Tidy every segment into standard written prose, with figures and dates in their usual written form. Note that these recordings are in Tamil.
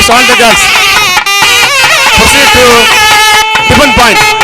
request all the girls proceed to different point.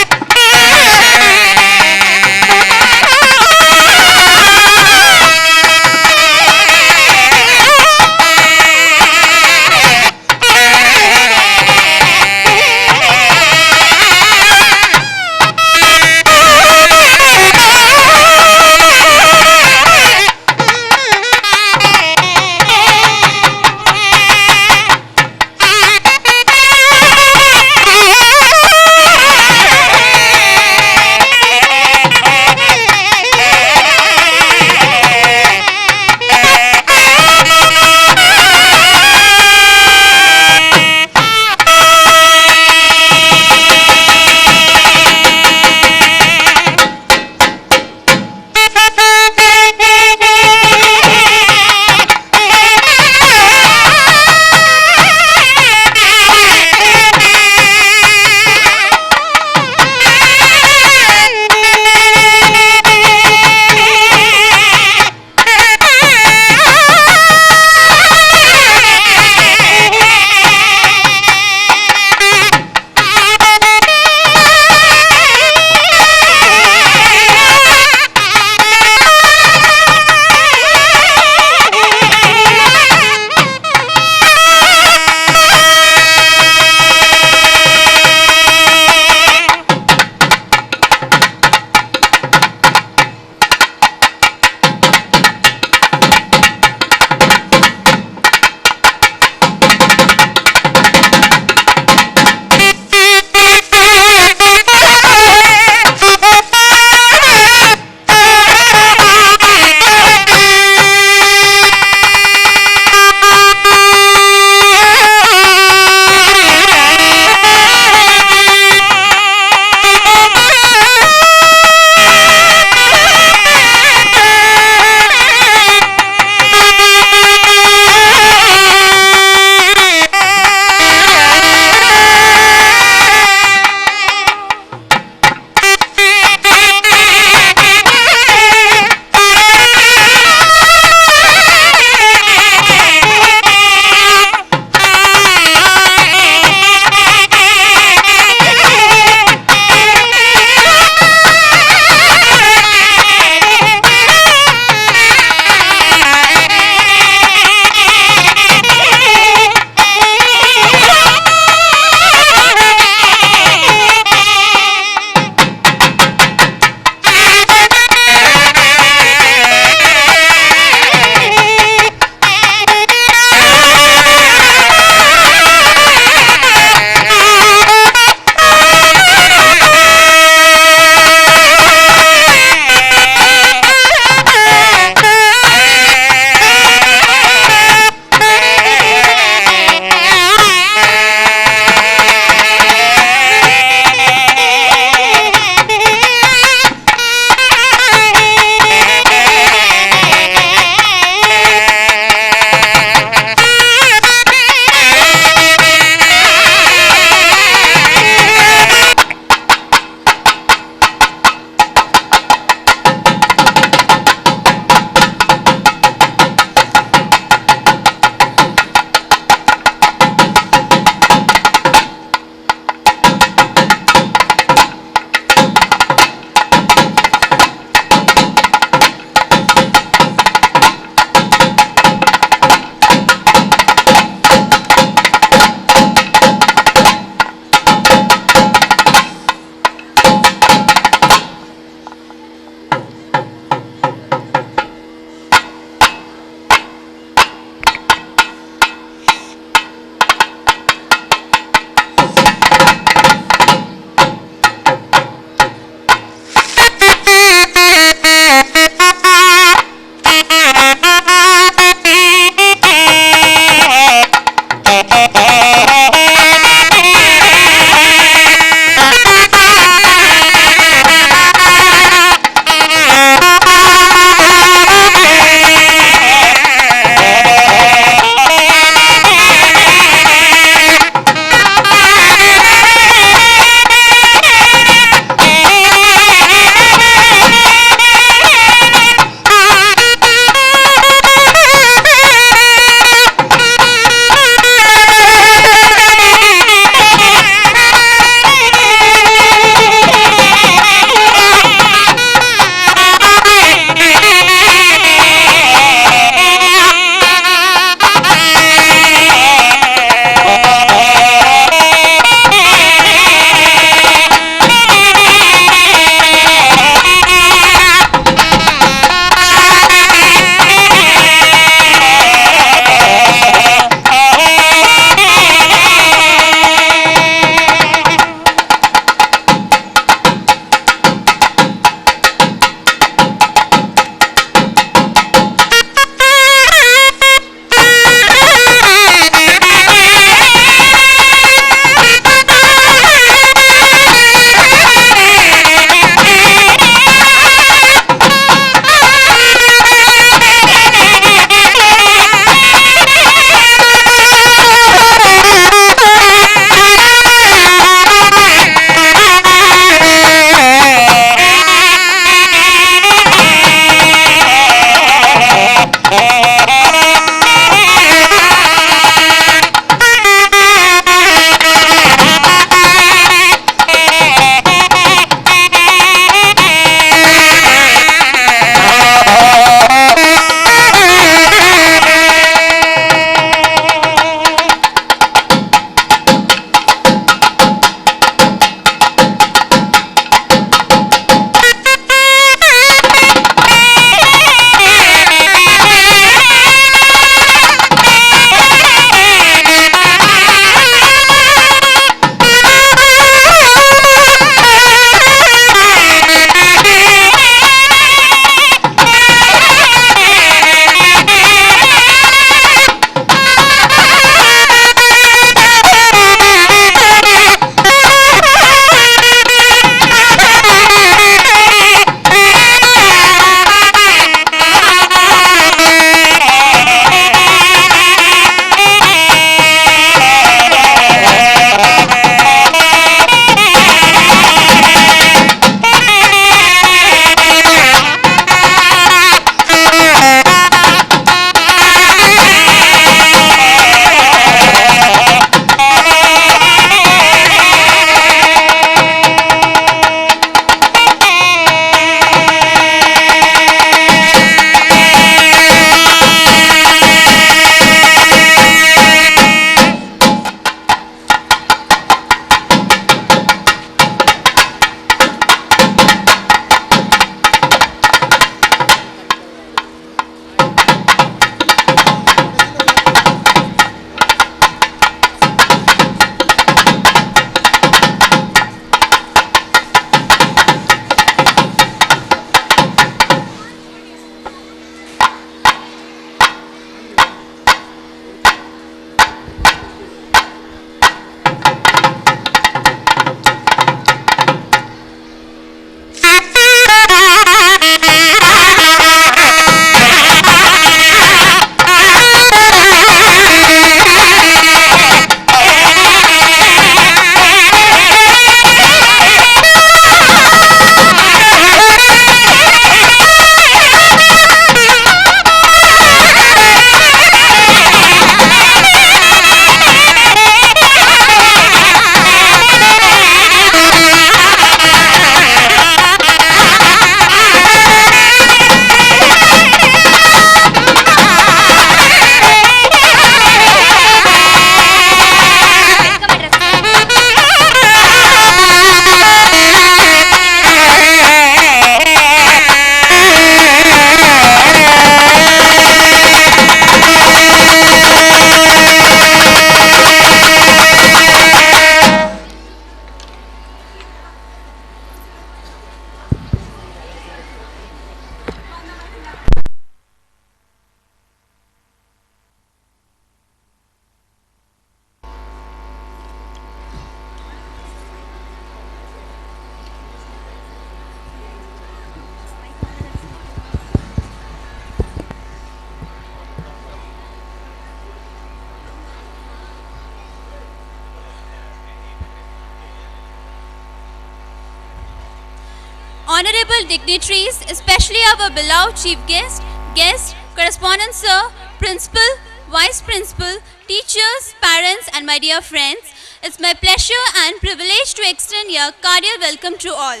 honorable dignitaries, especially our beloved chief guest, correspondent sir, principal, vice principal, teachers, parents, and my dear friends, it's my pleasure and privilege to extend a cordial welcome to all.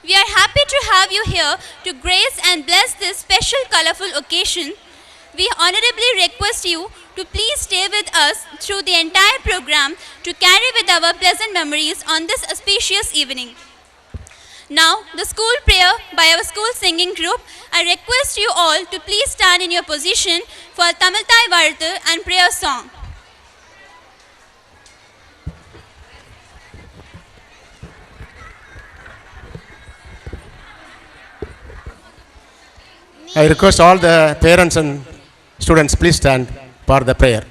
We are happy to have you here to grace and bless this special colorful occasion. We honorably request you to please stay with us through the entire program to carry with our pleasant memories on this auspicious evening. Now, the school prayer by our school singing group. I request you all to please stand in your position for Tamil Thai Varuthu and prayer song. I request all the parents and students, please stand for the prayer.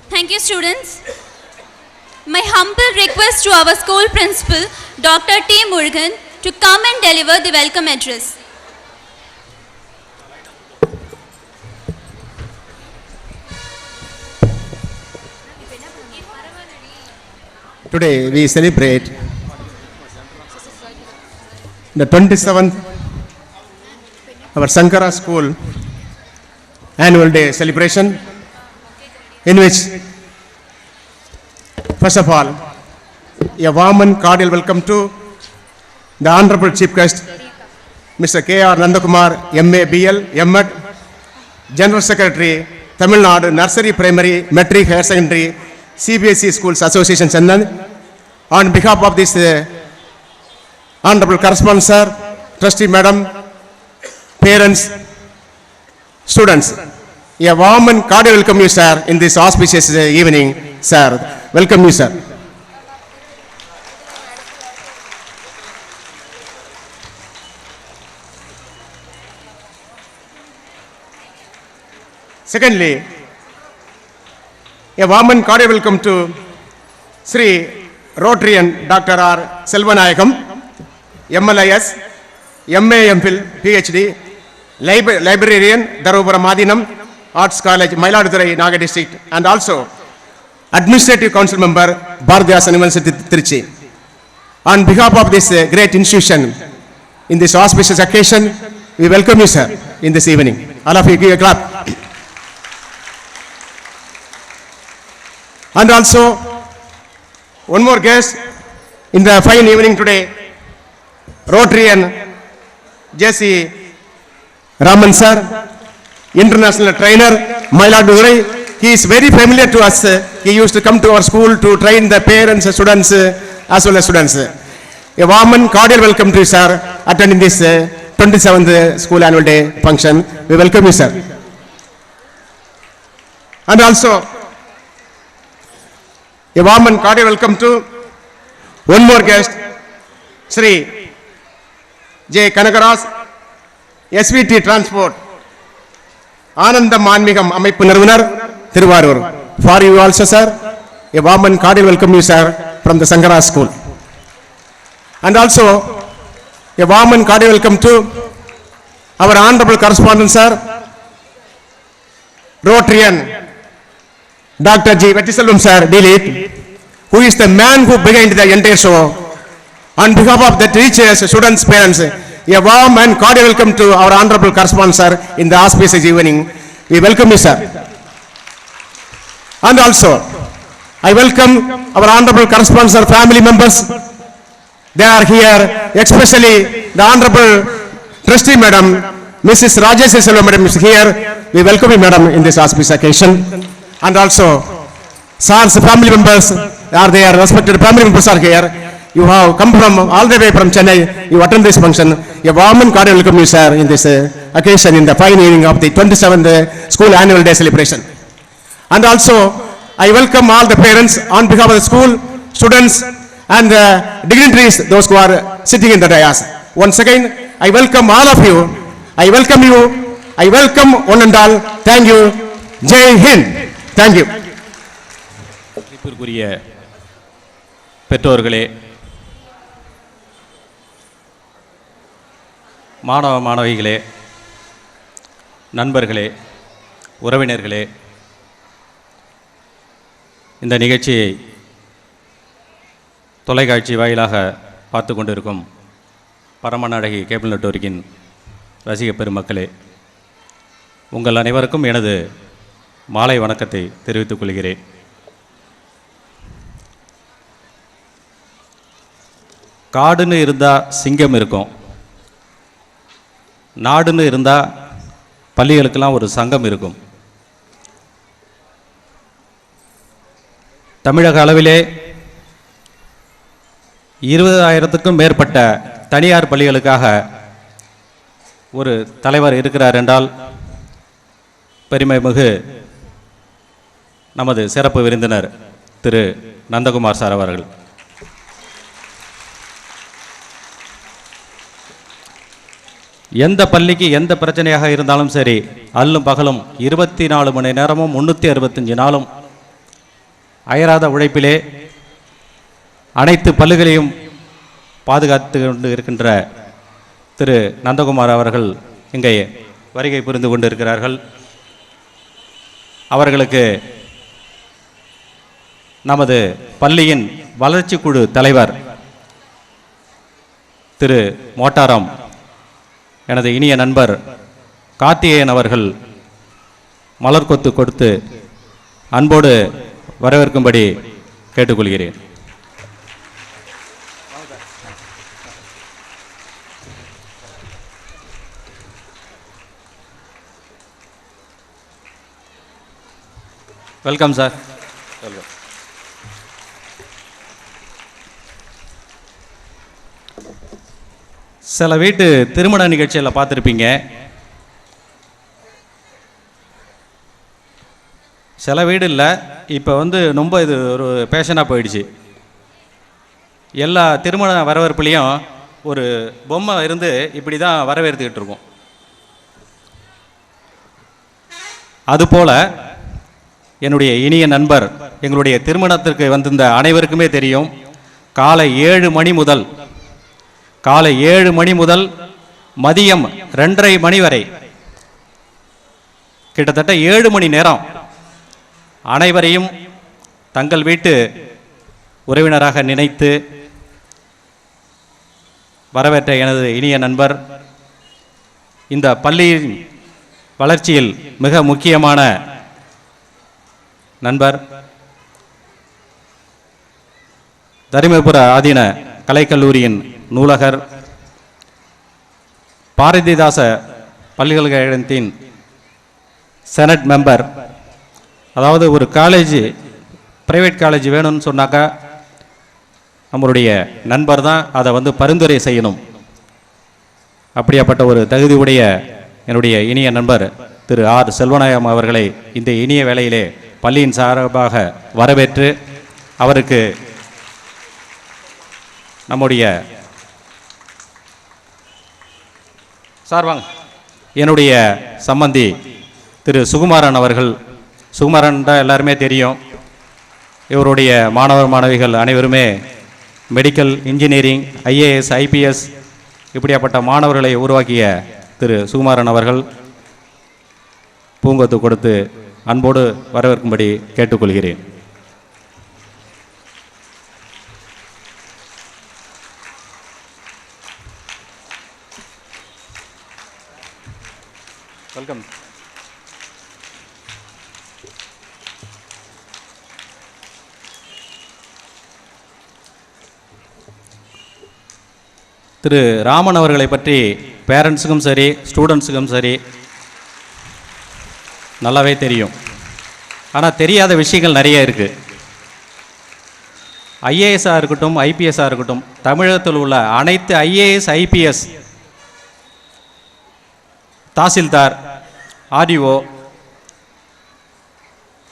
Thank you, students. My humble request to our school principal, Dr. T. Murugan, to come and deliver the welcome address. Today we celebrate the 27th our Sankara School annual day celebration, in which first of all a warm and cordial welcome to the honorable chief guest Mr. K.R. Nandakumar MA BL M.Ed, General Secretary Tamil Nadu Nursery Primary Metric Higher Secondary CBSE Schools Association Chennai. On behalf of this honorable correspondent sir, trustee madam, parents, students, a warm and cordial welcome you sir in this auspicious evening sir. Welcome you sir. Secondly, a warm and cordial welcome to Sri Rotarian Dr. R. Selvanayagam, MLIS, MA MPhil, PhD, Librarian, Dharupuram Madinam, Arts College, Mayiladuthurai, Naga District, and also Administrative Council Member, Bharathidasan University, Trichy. On behalf of this great institution, in this auspicious occasion, we welcome you, sir, in this evening. All of you give a clap. And also, one more guest in the fine evening today, Rotarian J.C. Raman sir, international trainer, Mayiladuthurai. He is very familiar to us. He used to come to our school to train the parents, students, as well as students. A warm and cordial welcome to you, sir, attending this 27th school annual day function. We welcome you, sir. And also, a warm and cordial welcome to one more guest, Sri J. Kanagaras, SVT Transport, Anandam Manmigam Amaippu Niruvanar, Thiruvarur. For you also, sir, a warm and cordial welcome you, sir, from the Sankara School. And also, a warm and cordial welcome to our honorable correspondent sir, Rotarian Dr. G. Vettiselvam sir, Dilip, who is the man who began the entire show. On behalf of the teachers, students, parents, a warm and cordial welcome to our honorable correspondent sir in the auspicious evening. We welcome you, sir. And also, I welcome our honorable correspondent sir, family members. They are here, especially the honorable trustee madam, Mrs. Rajesh Selvam madam is here. We welcome you, madam, in this auspicious occasion. And also, sir's family members are there, respected family members are here. You have come from all the way from Chennai. You attend this function. A warm and cordial welcome you, sir, in this occasion in the fine evening of the 27th school annual day celebration. And also, I welcome all the parents on behalf of the school, students, and dignitaries, those who are sitting in the dais. Once again, I welcome all of you. I welcome you. I welcome one and all. Thank you. Jai Hind. Thank you. பெற்றோர்களே, மாணவ மாணவிகளே, நண்பர்களே, உறவினர்களே, இந்த நிகழ்ச்சியை தொலைக்காட்சி வாயிலாக பார்த்து கொண்டிருக்கும் பரமநாடகி கேபிள் நெட்வொர்க்கின் ரசிக பெருமக்களே, உங்கள் அனைவருக்கும் எனது மாலை வணக்கத்தை தெரிவித்துக் கொள்கிறேன். காடுன்னு இருந்தால் சிங்கம் இருக்கும், நாடுன்னு இருந்தால் பள்ளிகளுக்கெல்லாம் ஒரு சங்கம் இருக்கும். தமிழக அளவிலே 20,000க்கும் மேற்பட்ட தனியார் பள்ளிகளுக்காக ஒரு தலைவர் இருக்கிறார் என்றால் பெருமைமிகு நமது சிறப்பு விருந்தினர் திரு நந்தகுமார் சார் அவர்கள். எந்த பள்ளிக்கு எந்த பிரச்சனையாக இருந்தாலும் சரி, அல்லும் பகலும் 24 மணி நேரமும் 365 நாளும் அயராத உழைப்பிலே அனைத்து பள்ளிகளையும் பாதுகாத்து கொண்டு இருக்கின்ற திரு நந்தகுமார் அவர்கள் இங்கே வருகை புரிந்து கொண்டிருக்கிறார்கள். அவர்களுக்கு நமது பள்ளியின் வளர்ச்சி குழு தலைவர் திரு மோட்டாரம், எனது இனிய நண்பர் கார்த்திகேயன் அவர்கள் மலர்கொத்து கொடுத்து அன்போடு வரவேற்கும்படி கேட்டுக்கொள்கிறேன். Welcome sir. வெல்கம். சில வீட்டு திருமண நிகழ்ச்சியில் பார்த்துருப்பீங்க, சில வீடு இல்லை, இப்போ ரொம்ப இது ஒரு பேஷனாக போயிடுச்சு. எல்லா திருமண வரவேற்புலேயும் ஒரு பொம்மை இருந்து இப்படி தான் வரவேற்றுக்கிட்டு இருக்கோம். அதுபோல் என்னுடைய இனிய நண்பர், எங்களுடைய திருமணத்திற்கு வந்திருந்த அனைவருக்குமே தெரியும், காலை 7 மணி முதல் மதியம் 2:30 மணி வரை கிட்டத்தட்ட 7 மணி நேரம் அனைவரையும் தங்கள் வீட்டு உறவினராக நினைத்து வரவேற்ற எனது இனிய நண்பர், இந்த பள்ளியின் வளர்ச்சியில் மிக முக்கியமான நண்பர், தருமபுர ஆதீன கலைக்கல்லூரியின் நூலகர், பாரதிதாச பல்கலைக்கழகத்தின் செனட் மெம்பர். அதாவது ஒரு காலேஜ், பிரைவேட் காலேஜ் வேணும்னு சொன்னாக்கா நம்மளுடைய நண்பர் தான் அதை பரிந்துரை செய்யணும். அப்படியாப்பட்ட ஒரு தகுதியுடைய என்னுடைய இனிய நண்பர் திரு ஆர் செல்வநாயகம் அவர்களை இந்த இனிய வேளையிலே பள்ளியின் சார்பாக வரவேற்று அவருக்கு நம்முடைய சார்பாங்க என்னுடைய சம்பந்தி திரு சுகுமாரன் அவர்கள், சுகுமாரன் தான் எல்லாருமே தெரியும், இவருடைய மாணவர் மாணவிகள் அனைவருமே மெடிக்கல், இன்ஜினியரிங், IAS, IPS இப்படியாப்பட்ட மாணவர்களை உருவாக்கிய திரு சுகுமாரன் அவர்கள் பூங்கொத்து கொடுத்து அன்போடு வரவேற்கும்படி கேட்டுக்கொள்கிறேன். வெல்கம். திரு ராமன் அவர்களை பற்றி பேரண்ட்ஸுக்கும் சரி ஸ்டூடெண்ட்ஸுக்கும் சரி நல்லாவே தெரியும். ஆனால் தெரியாத விஷயங்கள் நிறைய இருக்குது. ஐஏஎஸ்ஸாக இருக்கட்டும் ஐபிஎஸ்ஸாக இருக்கட்டும், தமிழகத்தில் உள்ள அனைத்து IAS IPS, tahsildar, RDO,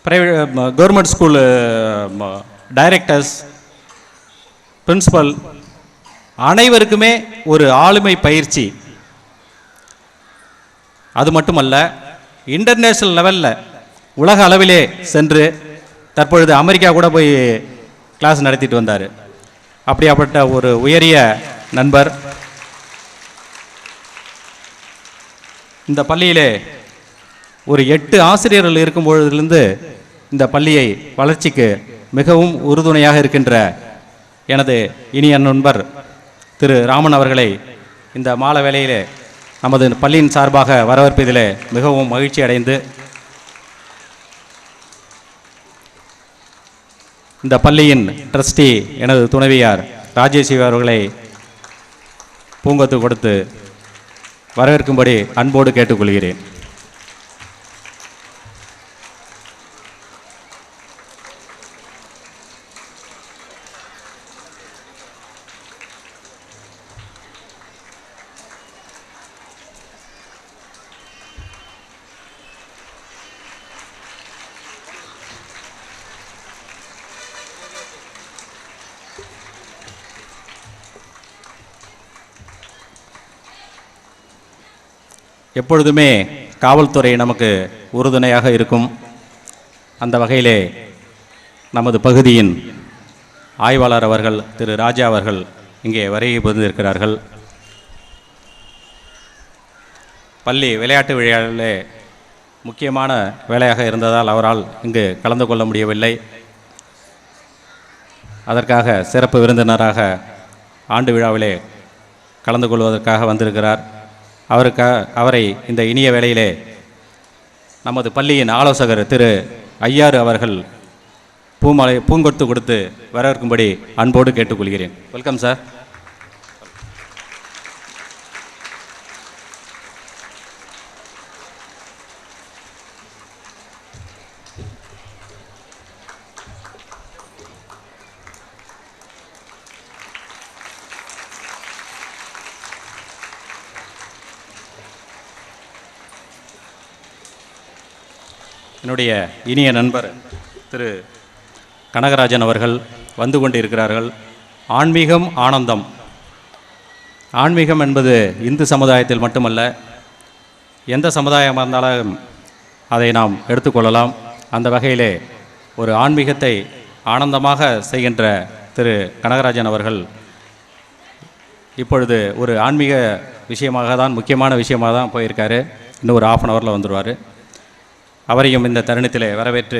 private government school directors, principal அனைவருக்குமே ஒரு ஆளுமை பயிற்சி. அது மட்டுமல்ல, இன்டர்நேஷ்னல் லெவலில் உலக அளவிலே சென்று தற்பொழுது அமெரிக்கா கூட போய் கிளாஸ் நடத்திட்டு வந்தார். அப்படியாப்பட்ட ஒரு உயரிய நண்பர். இந்த பள்ளியிலே ஒரு 8 ஆசிரியர்கள் இருக்கும் பொழுதிலிருந்து இந்த பள்ளியை வளர்ச்சிக்கு மிகவும் உறுதுணையாக இருக்கின்ற எனது இனிய நண்பர் திரு ராமன் அவர்களை இந்த மாலை வேளையிலே நமது பள்ளியின் சார்பாக வரவேற்பதிலே மிகவும் மகிழ்ச்சி அடைந்து, இந்த பள்ளியின் ட்ரஸ்டி எனது துணைவியார் ராஜேஸ்வரி அவர்களை பூங்கொத்து கொடுத்து வரவேற்கும்படி அன்போடு கேட்டுக்கொள்கிறேன். எப்பொழுதுமே காவல்துறை நமக்கு உறுதுணையாக இருக்கும். அந்த வகையிலே நமது பகுதியின் ஆய்வாளர் அவர்கள் திரு ராஜா அவர்கள் இங்கே வருகை புரிந்திருக்கிறார்கள். பள்ளி விளையாட்டு விழாவிலே முக்கியமான வேலையாக இருந்ததால் அவரால் இங்கு கலந்து கொள்ள முடியவில்லை. அதற்காக சிறப்பு விருந்தினராக ஆண்டு விழாவிலே கலந்து கொள்வதற்காக வந்திருக்கிறார். அவரை இந்த இனிய வேளையிலே நமது பள்ளியின் ஆலோசகர் திரு ஐயாறு அவர்கள் பூங்கொத்து கொடுத்து வரவேற்கும்படி அன்போடு கேட்டுக்கொள்கிறேன். Welcome sir. என்னுடைய இனிய நண்பர் திரு கனகராஜன் அவர்கள் வந்து கொண்டிருக்கிறார்கள். ஆன்மீகம் ஆனந்தம். ஆன்மீகம் என்பது இந்து சமுதாயத்தில் மட்டுமல்ல, எந்த சமுதாயமாக இருந்தாலும் அதை நாம் எடுத்துக்கொள்ளலாம். அந்த வகையிலே ஒரு ஆன்மீகத்தை ஆனந்தமாக செய்கின்ற திரு கனகராஜன் அவர்கள் இப்பொழுது ஒரு ஆன்மீக விஷயமாக தான், முக்கியமான விஷயமாக தான் போயிருக்காரு. இன்னும் ஒரு 1/2 hourல வந்துடுவார். அவரையும் இந்த தருணத்திலே வரவேற்று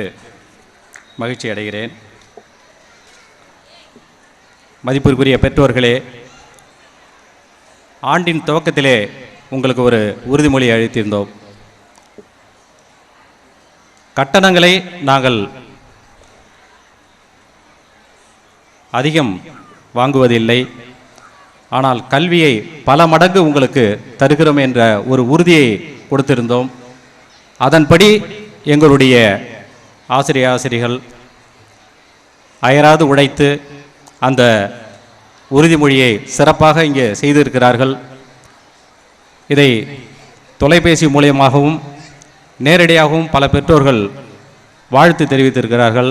மகிழ்ச்சி அடைகிறேன். மதிப்பிற்குரிய பெற்றோர்களே, ஆண்டின் துவக்கத்திலே உங்களுக்கு ஒரு உறுதிமொழி அளித்திருந்தோம். கட்டணங்களை நாங்கள் அதிகம் வாங்குவதில்லை, ஆனால் கல்வியை பல மடங்கு உங்களுக்கு தருகிறோம் என்ற ஒரு உறுதியை கொடுத்திருந்தோம். அதன்படி எங்களுடைய ஆசிரியர்கள் அயராது உழைத்து அந்த உறுதிமொழியை சிறப்பாக இங்கே செய்திருக்கிறார்கள். இதை தொலைபேசி மூலியமாகவும் நேரடியாகவும் பல பெற்றோர்கள் வாழ்த்து தெரிவித்திருக்கிறார்கள்.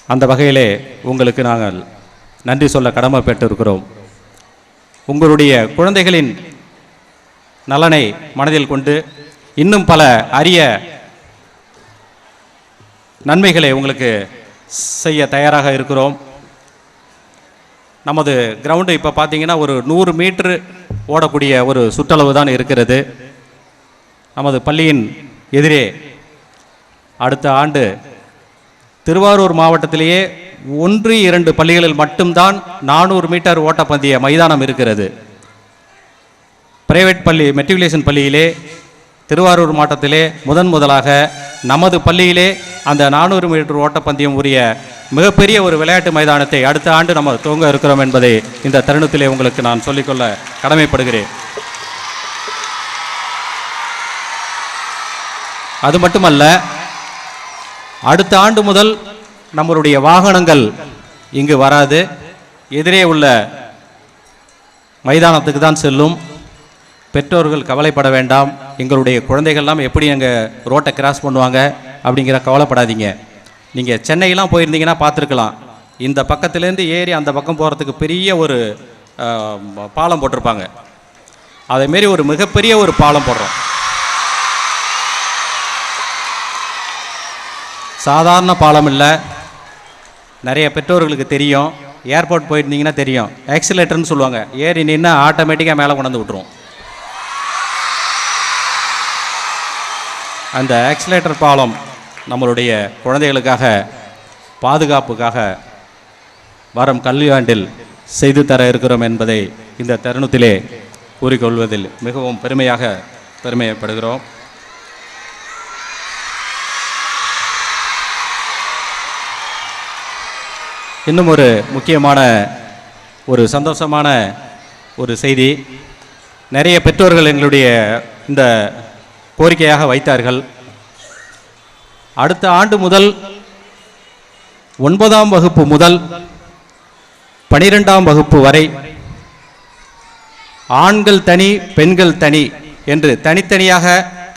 அந்த வகையிலே உங்களுக்கு நாங்கள் நன்றி சொல்ல கடமைப்பட்டிருக்கிறோம். உங்களுடைய குழந்தைகளின் நலனை மனதில் கொண்டு இன்னும் பல அரிய நன்மைகளை உங்களுக்கு செய்ய தயாராக இருக்கிறோம். நமது கிரவுண்டு இப்போ பார்த்தீங்கன்னா ஒரு 100 மீட்ரு ஓடக்கூடிய ஒரு சுற்றளவு தான் இருக்கிறது. நமது பள்ளியின் எதிரே அடுத்த ஆண்டு திருவாரூர் மாவட்டத்திலேயே 1-2 பள்ளிகளில் மட்டும்தான் 400 மீட்டர் ஓட்டப்பந்தய மைதானம் இருக்கிறது. பிரைவேட் பள்ளி மெட்ரிகுலேஷன் பள்ளியிலே திருவாரூர் மாவட்டத்திலே முதலாக நமது பள்ளியிலே அந்த 400 மீட்டர் ஓட்டப்பந்தயம் உரிய மிகப்பெரிய ஒரு விளையாட்டு மைதானத்தை அடுத்த ஆண்டு நம்ம துவங்க இருக்கிறோம் என்பதை இந்த தருணத்திலே உங்களுக்கு நான் சொல்லிக்கொள்ள கடமைப்படுகிறேன். அது மட்டுமல்ல, அடுத்த ஆண்டு முதல் நம்மளுடைய வாகனங்கள் இங்கு வராது, எதிரே உள்ள மைதானத்துக்கு தான் செல்லும். பெற்றோர்கள் கவலைப்பட வேண்டாம். எங்களுடைய குழந்தைகள்லாம் எப்படி எங்கள் ரோட்டை கிராஸ் பண்ணுவாங்க அப்படிங்கிற கவலைப்படாதீங்க. நீங்கள் சென்னையெல்லாம் போயிருந்தீங்கன்னா பார்த்துருக்கலாம். இந்த பக்கத்துலேருந்து ஏறி அந்த பக்கம் போகிறதுக்கு பெரிய ஒரு பாலம் போட்டிருப்பாங்க. அதேமாரி ஒரு மிகப்பெரிய ஒரு பாலம் போடுறோம். சாதாரண பாலம் இல்லை. நிறைய பெற்றோர்களுக்கு தெரியும். ஏர்போர்ட் போயிருந்தீங்கன்னா தெரியும். ஆக்சிலேட்டர்னு சொல்லுவாங்க. ஏறி நின்று ஆட்டோமேட்டிக்காக மேலே கொண்டாந்து விட்டுரும். அந்த ஆக்சிலேட்டர் பாலம் நம்மளுடைய குழந்தைகளுக்காக பாதுகாப்புக்காக வரும் கல்வியாண்டில் செய்து தர இருக்கிறோம் என்பதை இந்த தருணத்திலே கூறிக்கொள்வதில் மிகவும் பெருமைப்படுகிறோம். இன்னும் ஒரு முக்கியமான ஒரு சந்தோஷமான ஒரு செய்தி. நிறைய பெற்றோர்கள் எங்களுடைய இந்த கோரிக்கையாக வைத்தார்கள். அடுத்த ஆண்டு முதல் 9ஆம் வகுப்பு முதல் 12ஆம் வகுப்பு வரை ஆண்கள் தனி பெண்கள் தனி என்று தனித்தனியாக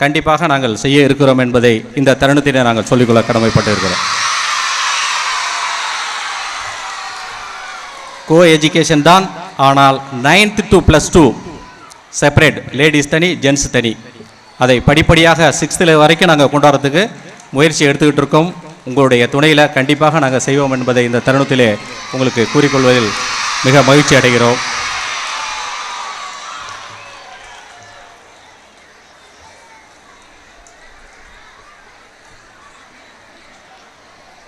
கண்டிப்பாக நாங்கள் செய்ய இருக்கிறோம் என்பதை இந்த தருணத்திலே நாங்கள் சொல்லிக்கொள்ள கடமைப்பட்டு இருக்கிறோம். கோ எஜுகேஷன் தான், ஆனால் 9th to +2 செப்பரேட், லேடிஸ் தனி ஜென்ஸ் தனி. அதை படிப்படியாக 6th வரைக்கும் நாங்கள் கொண்டாடுறதுக்கு முயற்சி எடுத்துக்கிட்டு இருக்கோம். உங்களுடைய துணையில் கண்டிப்பாக நாங்கள் செய்வோம் என்பதை இந்த தருணத்திலே உங்களுக்கு கூறிக்கொள்வதில் மிக மகிழ்ச்சி அடைகிறோம்.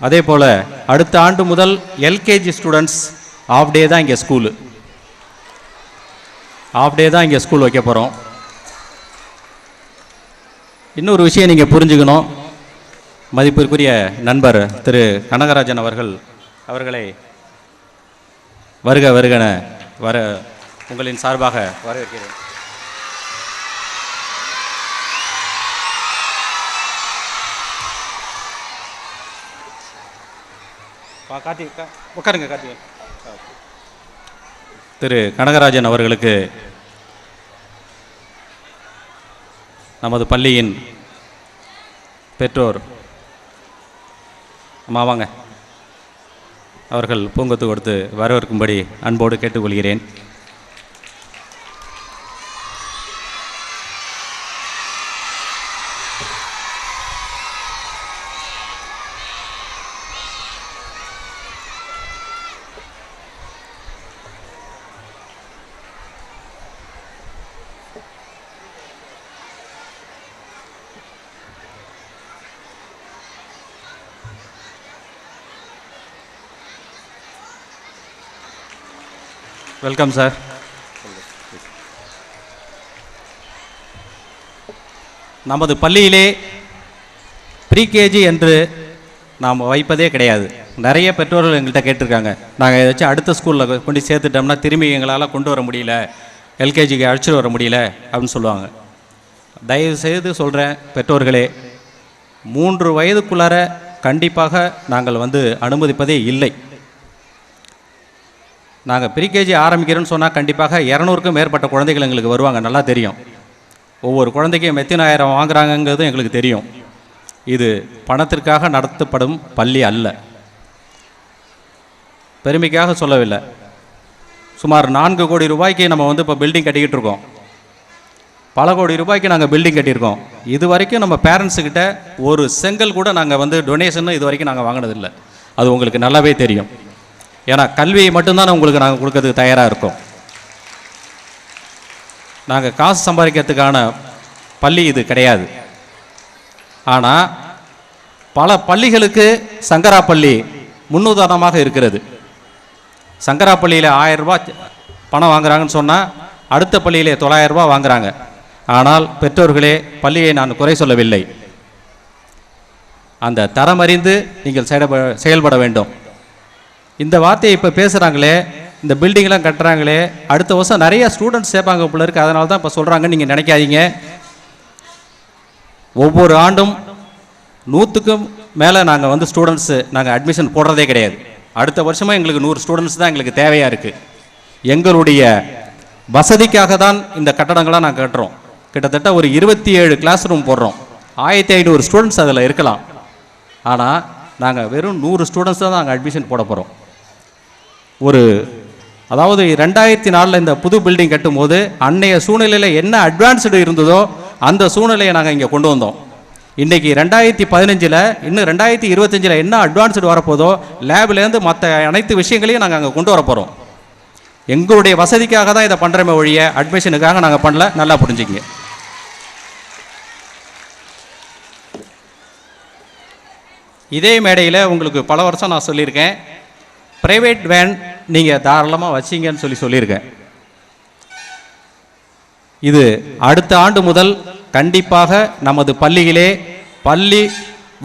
அதே போல் அடுத்த ஆண்டு முதல் எல்கேஜி ஸ்டூடெண்ட்ஸ் ஆஃப் டே தான் இங்கே ஸ்கூலு. ஆஃப் டே தான் இங்கே ஸ்கூல் வைக்க போகிறோம். இன்னொரு விஷயம் நீங்கள் புரிஞ்சுக்கணும். மதிப்பிற்குரிய நண்பர் திரு கனகராஜன் அவர்களை வருகன உங்களின் சார்பாக வரவேற்கிறேன். உட்காருங்க கார்த்திகை. திரு கனகராஜன் அவர்களுக்கு நமது பள்ளியின் பெற்றோர் அம்மாவாங்க அவர்கள் பூங்கொத்து கொடுத்து வரவேற்கும்படி அன்போடு கேட்டுக்கொள்கிறேன். Welcome sir. நமது பள்ளியிலே ப்ரீகேஜி என்று நாம் வைப்பதே கிடையாது. நிறைய பெற்றோர்கள் எங்கள்கிட்ட கேட்டிருக்காங்க, நாங்கள் ஏதாச்சும் அடுத்த ஸ்கூலில் கொண்டு சேர்த்துட்டோம்னா திரும்பி எங்களால் கொண்டு வர முடியல, எல்கேஜிக்கு அழைச்சிட்டு வர முடியல அப்படின்னு சொல்லுவாங்க. தயவுசெய்து சொல்கிறேன் பெற்றோர்களே, 3 வயதுக்குள்ளார கண்டிப்பாக நாங்கள் அனுமதிப்பதே இல்லை. நாங்கள் ப்ரீகேஜி ஆரம்பிக்கிறோன்னு சொன்னால் கண்டிப்பாக 200க்கும் மேற்பட்ட குழந்தைகள் எங்களுக்கு வருவாங்க. நல்லா தெரியும். ஒவ்வொரு குழந்தைக்கும் எத்தனை ஆயிரம் வாங்குறாங்கங்கிறது எங்களுக்கு தெரியும். இது பணத்திற்காக நடத்தப்படும் பள்ளி அல்ல. பெருமைக்காக சொல்லவில்லை. சுமார் 4 கோடி ரூபாய்க்கு நம்ம இப்போ பில்டிங் கட்டிக்கிட்டு இருக்கோம். பல கோடி ரூபாய்க்கு நாங்கள் பில்டிங் கட்டியிருக்கோம். இது வரைக்கும் நம்ம பேரண்ட்ஸுக்கிட்ட ஒரு செங்கல் கூட நாங்கள் டொனேஷன் இது வரைக்கும் நாங்கள் வாங்கினதில்லை. அது உங்களுக்கு நல்லாவே தெரியும். ஏன்னா கல்வியை மட்டும்தான் உங்களுக்கு நாங்கள் கொடுக்கறதுக்கு தயாராக இருக்கோம். நாங்கள் காசு சம்பாதிக்கிறதுக்கான பள்ளி இது கிடையாது. ஆனால் பல பள்ளிகளுக்கு சங்கரா பள்ளி முன்னுதாரணமாக இருக்கிறது. சங்கரா பள்ளியில் 1000 ரூபாய் பணம் வாங்குறாங்கன்னு சொன்னால் அடுத்த பள்ளியிலே 900 ரூபாய் வாங்குறாங்க. ஆனால் பெற்றோர்களே, பள்ளியை நான் குறை சொல்லவில்லை. அந்த தரம் அறிந்து நீங்கள் செயல்பட வேண்டும். இந்த வார்த்தையை இப்போ பேசுகிறாங்களே, இந்த பில்டிங்லாம் கட்டுறாங்களே, அடுத்த வருஷம் நிறைய ஸ்டூடெண்ட்ஸ் சேர்ப்பாங்க போல இருக்குது. அதனால தான் இப்போ சொல்கிறாங்கன்னு நீங்கள் நினைக்காதீங்க. ஒவ்வொரு ஆண்டும் 100க்கும் மேலே நாங்கள் ஸ்டூடெண்ட்ஸு நாங்கள் அட்மிஷன் போடுறதே கிடையாது. அடுத்த வருஷமாக எங்களுக்கு 100 ஸ்டூடெண்ட்ஸ் தான் எங்களுக்கு தேவையாக இருக்குது. எங்களுடைய வசதிக்காக தான் இந்த கட்டடங்களாக நாங்கள் கட்டுறோம். கிட்டத்தட்ட ஒரு 27 கிளாஸ் ரூம் போடுறோம். 1500 ஸ்டூடெண்ட்ஸ் அதில் இருக்கலாம். ஆனால் நாங்கள் வெறும் 100 ஸ்டூடெண்ட்ஸ் தான் நாங்கள் அட்மிஷன் போட போகிறோம். அதாவது 2004 இந்த புது பில்டிங் கட்டும்போது அன்னைய சூழ்நிலையில் என்ன அட்வான்ஸ்டு இருந்ததோ அந்த சூழ்நிலையை நாங்கள் இங்கே கொண்டு வந்தோம். இன்றைக்கி 2015 இன்னும் 2025 என்ன அட்வான்ஸ்டு வரப்போதோ லேப்லேருந்து மற்ற அனைத்து விஷயங்களையும் நாங்கள் அங்கே கொண்டு வர போகிறோம். எங்களுடைய வசதிக்காக தான் இதை பண்ணுறமே ஒழிய அட்மிஷனுக்காக நாங்கள் பண்ணல. நல்லா புரிஞ்சுக்கிங்க. இதே மேடையில் உங்களுக்கு பல வருஷம் நான் சொல்லியிருக்கேன், ப்ரைவேட் வேன் நீங்கள் தாராளமாக வச்சிங்கன்னு சொல்லியிருக்கேன். இது அடுத்த ஆண்டு முதல் கண்டிப்பாக நமது பள்ளியிலே பள்ளி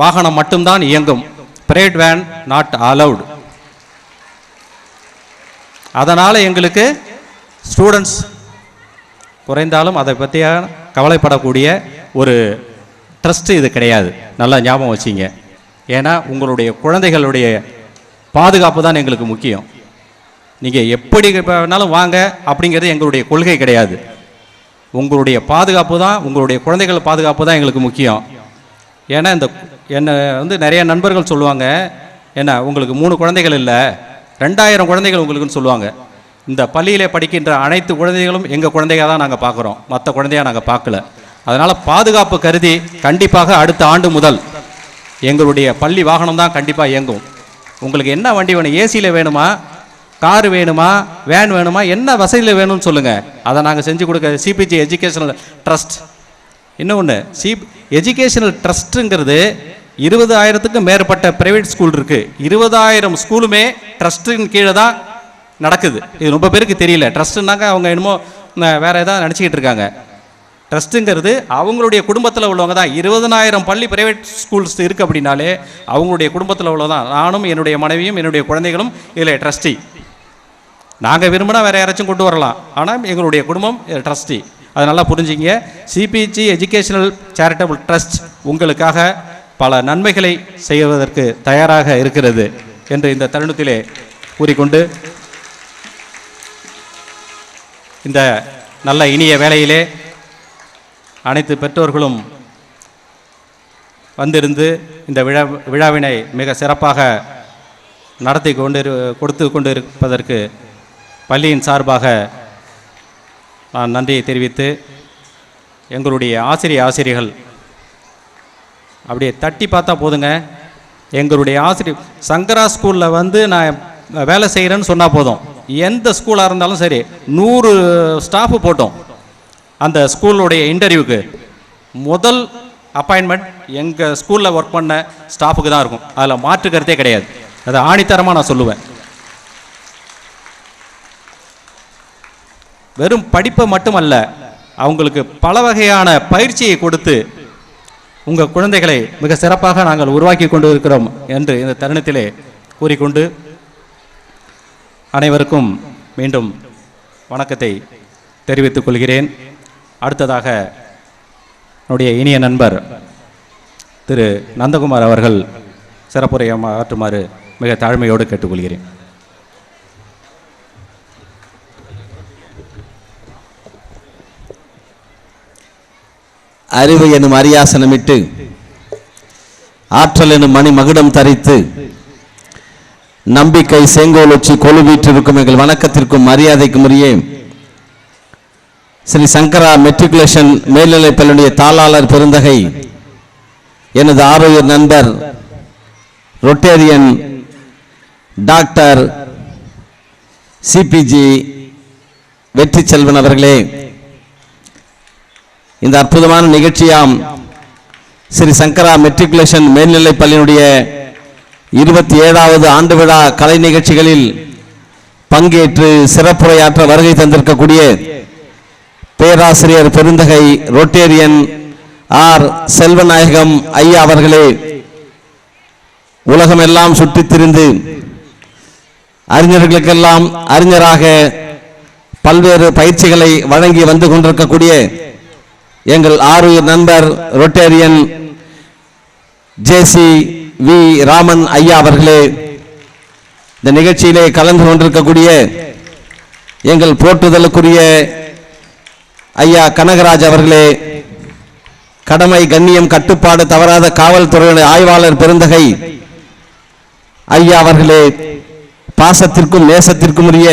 வாகனம் மட்டும்தான் இயங்கும். Private van not allowed. அதனால் எங்களுக்கு ஸ்டூடெண்ட்ஸ் குறைந்தாலும் அதை பற்றிய கவலைப்படக்கூடிய ஒரு ட்ரஸ்ட்டு இது கிடையாது. நல்லா ஞாபகம் வச்சிங்க. ஏன்னா உங்களுடைய குழந்தைகளுடைய பாதுகாப்பு தான் எங்களுக்கு முக்கியம். நீங்கள் எப்படி வேணாலும் வாங்க அப்படிங்கிறது எங்களுடைய கொள்கை கிடையாது. உங்களுடைய பாதுகாப்பு தான், உங்களுடைய குழந்தைகள் பாதுகாப்பு தான் எங்களுக்கு முக்கியம். ஏன்னா என்னை நிறைய நண்பர்கள் சொல்லுவாங்க, என்ன உங்களுக்கு 3 குழந்தைகள் இல்லை 2000 குழந்தைகள் உங்களுக்குன்னு சொல்லுவாங்க. இந்த பள்ளியிலே படிக்கின்ற அனைத்து குழந்தைகளும் எங்கள் குழந்தையாக தான் நாங்கள் பார்க்குறோம், மற்ற குழந்தையாக நாங்கள் பார்க்கல. அதனால் பாதுகாப்பு கருதி கண்டிப்பாக அடுத்த ஆண்டு முதல் எங்களுடைய பள்ளி வாகனம் தான் கண்டிப்பாக இயங்கும். உங்களுக்கு என்ன வண்டி வேணும்? ஏசியில் வேணுமா, கார் வேணுமா, வேன் வேணுமா, என்ன வசதியில் வேணும்னு சொல்லுங்கள், அதை நாங்கள் செஞ்சு கொடுக்க. CBG educational trust. இன்னொன்று, எஜுகேஷனல் ட்ரஸ்ட்டுங்கிறது 20,000க்கும் மேற்பட்ட ப்ரைவேட் ஸ்கூல் இருக்குது. 20,000 ஸ்கூலுமே ட்ரஸ்ட்டின் கீழே தான் நடக்குது. இது ரொம்ப பேருக்கு தெரியல. ட்ரஸ்ட்டுனாங்க அவங்க என்னமோ வேறு எதாவது நினச்சிக்கிட்டு இருக்காங்க. ட்ரஸ்ட்டுங்கிறது அவங்களுடைய குடும்பத்தில் உள்ளவங்க தான். 20,000 பள்ளி ப்ரைவேட் ஸ்கூல்ஸ் இருக்குது அப்படின்னாலே அவங்களுடைய குடும்பத்தில் உள்ளதான். நானும் என்னுடைய மனைவியும் என்னுடைய குழந்தைகளும் இதில் ட்ரஸ்டி. நாங்கள் விரும்பினா வேறு யாராச்சும் கொண்டு வரலாம், ஆனால் எங்களுடைய குடும்பம் ட்ரஸ்டி. அதை நல்லா புரிஞ்சுங்க. சிபிஜி எஜுகேஷனல் சேரிட்டபிள் ட்ரஸ்ட் உங்களுக்காக பல நன்மைகளை செய்வதற்கு தயாராக இருக்கிறது என்று இந்த தருணத்திலே கூறிக்கொண்டு, இந்த நல்ல இனிய வேளையிலே அனைத்து பெற்றோர்களும் வந்திருந்து இந்த விழாவினை மிக சிறப்பாக நடத்தி கொடுத்து கொண்டிருப்பதற்கு பள்ளியின் சார்பாக நான் நன்றியை தெரிவித்து, எங்களுடைய ஆசிரியர்கள் அப்படியே தட்டி பார்த்தா போதுங்க. எங்களுடைய ஆசிரியர் சங்கரா ஸ்கூலில் நான் வேலை செய்கிறேன்னு சொன்னால் போதும். எந்த ஸ்கூலாக இருந்தாலும் சரி 100 ஸ்டாஃபு போட்டோம். அந்த ஸ்கூலுடைய இன்டர்வியூக்கு முதல் அப்பாயின்மெண்ட் எங்கள் ஸ்கூலில் ஒர்க் பண்ண ஸ்டாஃபுக்கு தான் இருக்கும். அதில் மாற்று கருத்தே கிடையாது. அதை ஆணித்தரமாக நான் சொல்லுவேன். வெறும் படிப்பை மட்டுமல்ல, அவங்களுக்கு பல வகையான பயிற்சியை கொடுத்து உங்கள் குழந்தைகளை மிக சிறப்பாக நாங்கள் உருவாக்கி கொண்டு இருக்கிறோம் என்று இந்த தருணத்திலே கூறிக்கொண்டு, அனைவருக்கும் மீண்டும் வணக்கத்தை தெரிவித்துக் கொள்கிறேன். அடுத்ததாக என்னுடைய இனிய நண்பர் திரு நந்தகுமார் அவர்கள் சிறப்புரை ஆற்றுமாறு மிக தாழ்மையோடு கேட்டுக்கொள்கிறேன். அறிவு எனும் அரியாசனமிட்டு ஆற்றல் எனும் மணி மகுடம் தரித்து நம்பிக்கை செங்கோல் உச்சி கொலுவீற்றிருக்கும் எங்கள் வணக்கத்திற்கும் மரியாதைக்கும் உரிய ஸ்ரீ சங்கரா மெட்ரிகுலேஷன் மேல்நிலைப் பள்ளியுடைய தாளாளர் பெருந்தகை எனது ஆரோக்கிய நண்பர் ரொட்டேரியன் டாக்டர் சிபிஜி வெற்றி செல்வன் அவர்களே, இந்த அற்புதமான நிகழ்ச்சியாம் ஸ்ரீ சங்கரா மெட்ரிகுலேஷன் மேல்நிலைப் பள்ளியினுடைய 27வது ஆண்டு விழா கலை நிகழ்ச்சிகளில் பங்கேற்று சிறப்புரையாற்ற வருகை தந்திருக்கக்கூடிய பேராசிரியர் பெருந்தகை ரோட்டேரியன் ஆர் செல்வநாயகம் ஐயா அவர்களே, உலகமெல்லாம் சுற்றித் திரிந்து அறிஞர்களுக்கெல்லாம் அறிஞராக பல்வேறு பயிற்சிகளை வழங்கி வந்து கொண்டிருக்கக்கூடிய எங்கள் ஆருயிர் நண்பர் ரோட்டேரியன் ஜேசி வி ராமன் ஐயா அவர்களே, இந்த நிகழ்ச்சியிலே கலந்து கொண்டிருக்கக்கூடிய எங்கள் போற்றுதலுக்குரிய ஐயா கனகராஜ் அவர்களே, கடமை கண்ணியம் கட்டுப்பாடு தவறாத காவல்துறையினுடைய ஆய்வாளர் பெருந்தகை ஐயா அவர்களே, பாசத்திற்கும் நேசத்திற்கும் உரிய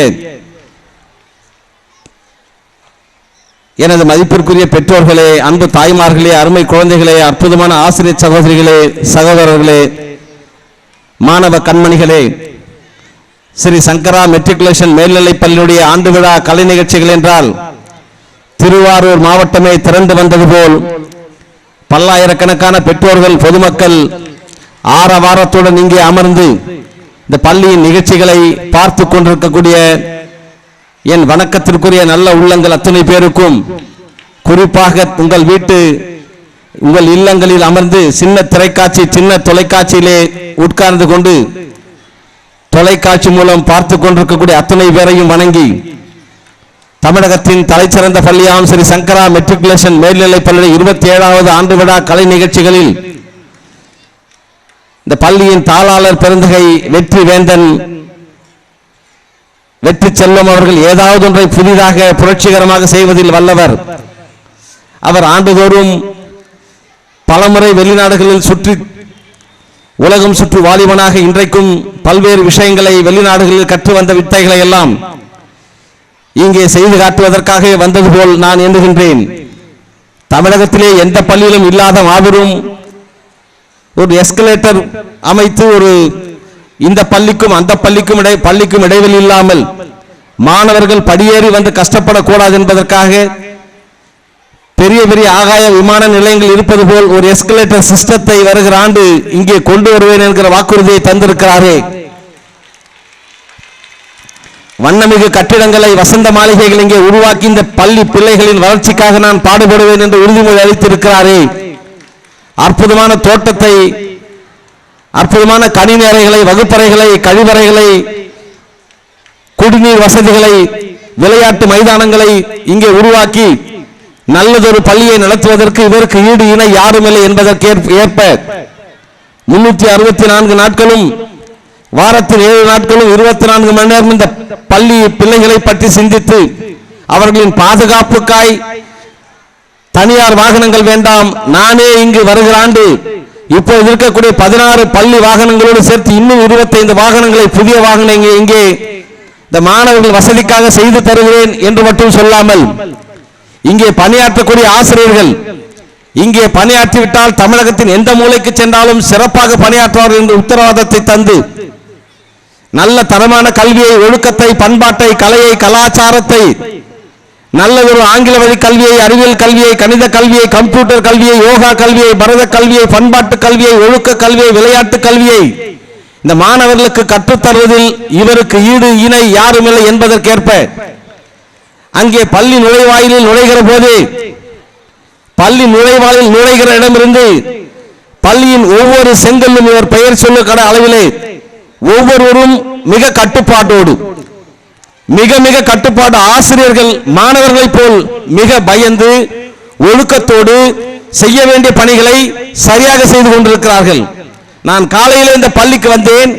எனது மதிப்பிற்குரிய பெற்றோர்களே, அன்பு தாய்மார்களே, அருமை குழந்தைகளே, அற்புதமான ஆசிரியர் சகோதரிகளே, சகோதரர்களே, மாணவ கண்மணிகளே, ஸ்ரீ சங்கரா மெட்ரிகுலேஷன் மேல்நிலைப் பள்ளியினுடைய ஆண்டு விழா கலை நிகழ்ச்சிகள் என்றால் திருவாரூர் மாவட்டமே திரண்டு வந்தது போல் பல்லாயிரக்கணக்கான பெற்றோர்கள் பொதுமக்கள் ஆரவாரத்துடன் இங்கே அமர்ந்து இந்த பள்ளியின் நிகழ்ச்சிகளை பார்த்து கொண்டிருக்கக்கூடிய என் வணக்கத்திற்குரிய நல்ல உள்ளங்கள் அத்தனை பேருக்கும், குறிப்பாக உங்கள் இல்லங்களில் அமர்ந்து சின்ன திரைக்காட்சி சின்ன தொலைக்காட்சியிலே உட்கார்ந்து கொண்டு தொலைக்காட்சி மூலம் பார்த்து கொண்டிருக்கக்கூடிய அத்தனை பேரையும் வணங்கி, தமிழகத்தின் தலைச்சிறந்த பள்ளியாம் ஸ்ரீ சங்கரா மெட்ரிகுலேஷன் மேல்நிலைப் பள்ளி 27வது ஆண்டு விழா கலை நிகழ்ச்சிகளில் இந்த பள்ளியின் தாளாளர் பெருந்தகை வெற்றி வேந்தன் வெற்றி செல்வம் அவர்கள் ஏதாவது ஒன்றை புதிதாக புரட்சிகரமாக செய்வதில் வல்லவர். அவர் ஆண்டுதோறும் பலமுறை வெளிநாடுகளில் சுற்றி உலகம் சுற்று வாலிபனாக இன்றைக்கும் பல்வேறு விஷயங்களை வெளிநாடுகளில் கற்று வந்த வித்தைகளை எல்லாம் இங்கே செய்து காட்டுவதற்காக வந்தது போல் நான் எண்ணுகின்றேன். தமிழகத்திலே எந்த பள்ளியிலும் இல்லாத மாபெரும் ஒரு எஸ்கலேட்டர் அமைத்து இந்த பள்ளிக்கும் அந்த பள்ளிக்கும் இடைவெளி இல்லாமல் மாணவர்கள் படியேறி வந்து கஷ்டப்படக்கூடாது என்பதற்காக பெரிய பெரிய ஆகாய விமான நிலையங்கள் இருப்பது போல் ஒரு எஸ்கலேட்டர் சிஸ்டத்தை வருகிற ஆண்டு இங்கே கொண்டு வருவேன் என்கிற வாக்குறுதியை தந்திருக்கிறாரே. வண்ணமிகு கட்டிடங்களை, வசந்த மாளிகைகள் இங்கே உருவாக்கி இந்த பள்ளி பிள்ளைகளின் வளர்ச்சிக்காக நான் பாடுபடுவேன் என்று உறுதிமொழி அளித்திருக்கிறாரே. அற்புதமான தோட்டத்தை, அற்புதமான கணினி அறைகளை, வகுப்பறைகளை, கழிவறைகளை, குடிநீர் வசதிகளை, விளையாட்டு மைதானங்களை இங்கே உருவாக்கி நல்லதொரு பள்ளியை நடத்துவதற்கு இவருக்கு ஈடு இணை யாருமில்லை என்பதற்கு ஏற்ப 364 நாட்களும் வாரத்தில் 7 நாட்களும் 24 மணி நேரம் இந்த பள்ளி பிள்ளைகளை பற்றி சிந்தித்து அவர்களின் பாதுகாப்புக்காய் தனியார் வாகனங்கள் வேண்டாம், நானே இங்கு வருகிற ஆண்டு இப்போது இருக்கக்கூடிய 16 பள்ளி வாகனங்களோடு சேர்த்து இன்னும் 25 வாகனங்களை, புதிய வாகனங்கள் இங்கே இந்த மாணவர்கள் வசதிக்காக செய்து தருகிறேன் என்று மட்டும் சொல்லாமல், இங்கே பணியாற்றக்கூடிய ஆசிரியர்கள் இங்கே பணியாற்றிவிட்டால் தமிழகத்தின் எந்த மூலைக்கு சென்றாலும் சிறப்பாக பணியாற்றுவார்கள் என்ற உத்தரவாதத்தை தந்து நல்ல தரமான கல்வியை, ஒழுக்கத்தை, பண்பாட்டை, கலையை, கலாச்சாரத்தை, நல்லதொரு ஆங்கில வழி கல்வியை, அறிவியல் கல்வியை, கணித கல்வியை, கம்ப்யூட்டர் கல்வியை, யோகா கல்வியை, பரத கல்வியை, பண்பாட்டு கல்வியை, ஒழுக்க கல்வியை, விளையாட்டு கல்வியை இந்த மாணவர்களுக்கு கற்றுத்தருவதில் இவருக்கு ஈடு இணை யாருமில்லை என்பதற்கேற்ப அங்கே பள்ளி நுழைவாயிலில் நுழைகிற போது பள்ளி நுழைவாயில் நுழைகிற இடமிருந்து பள்ளியின் ஒவ்வொரு செங்கல்லும் இவர் பெயர் சொல்லுகிற அளவிலே ஒவ்வொருவரும் மிக கட்டுப்பாட்டோடு, மிக கட்டுப்பாடு, ஆசிரியர்கள் மாணவர்களைப் போல் மிக பயந்து ஒழுக்கத்தோடு செய்ய வேண்டிய பணிகளை சரியாக செய்து கொண்டிருக்கிறார்கள். நான் காலையில் இந்த பள்ளிக்கு வந்தேன்.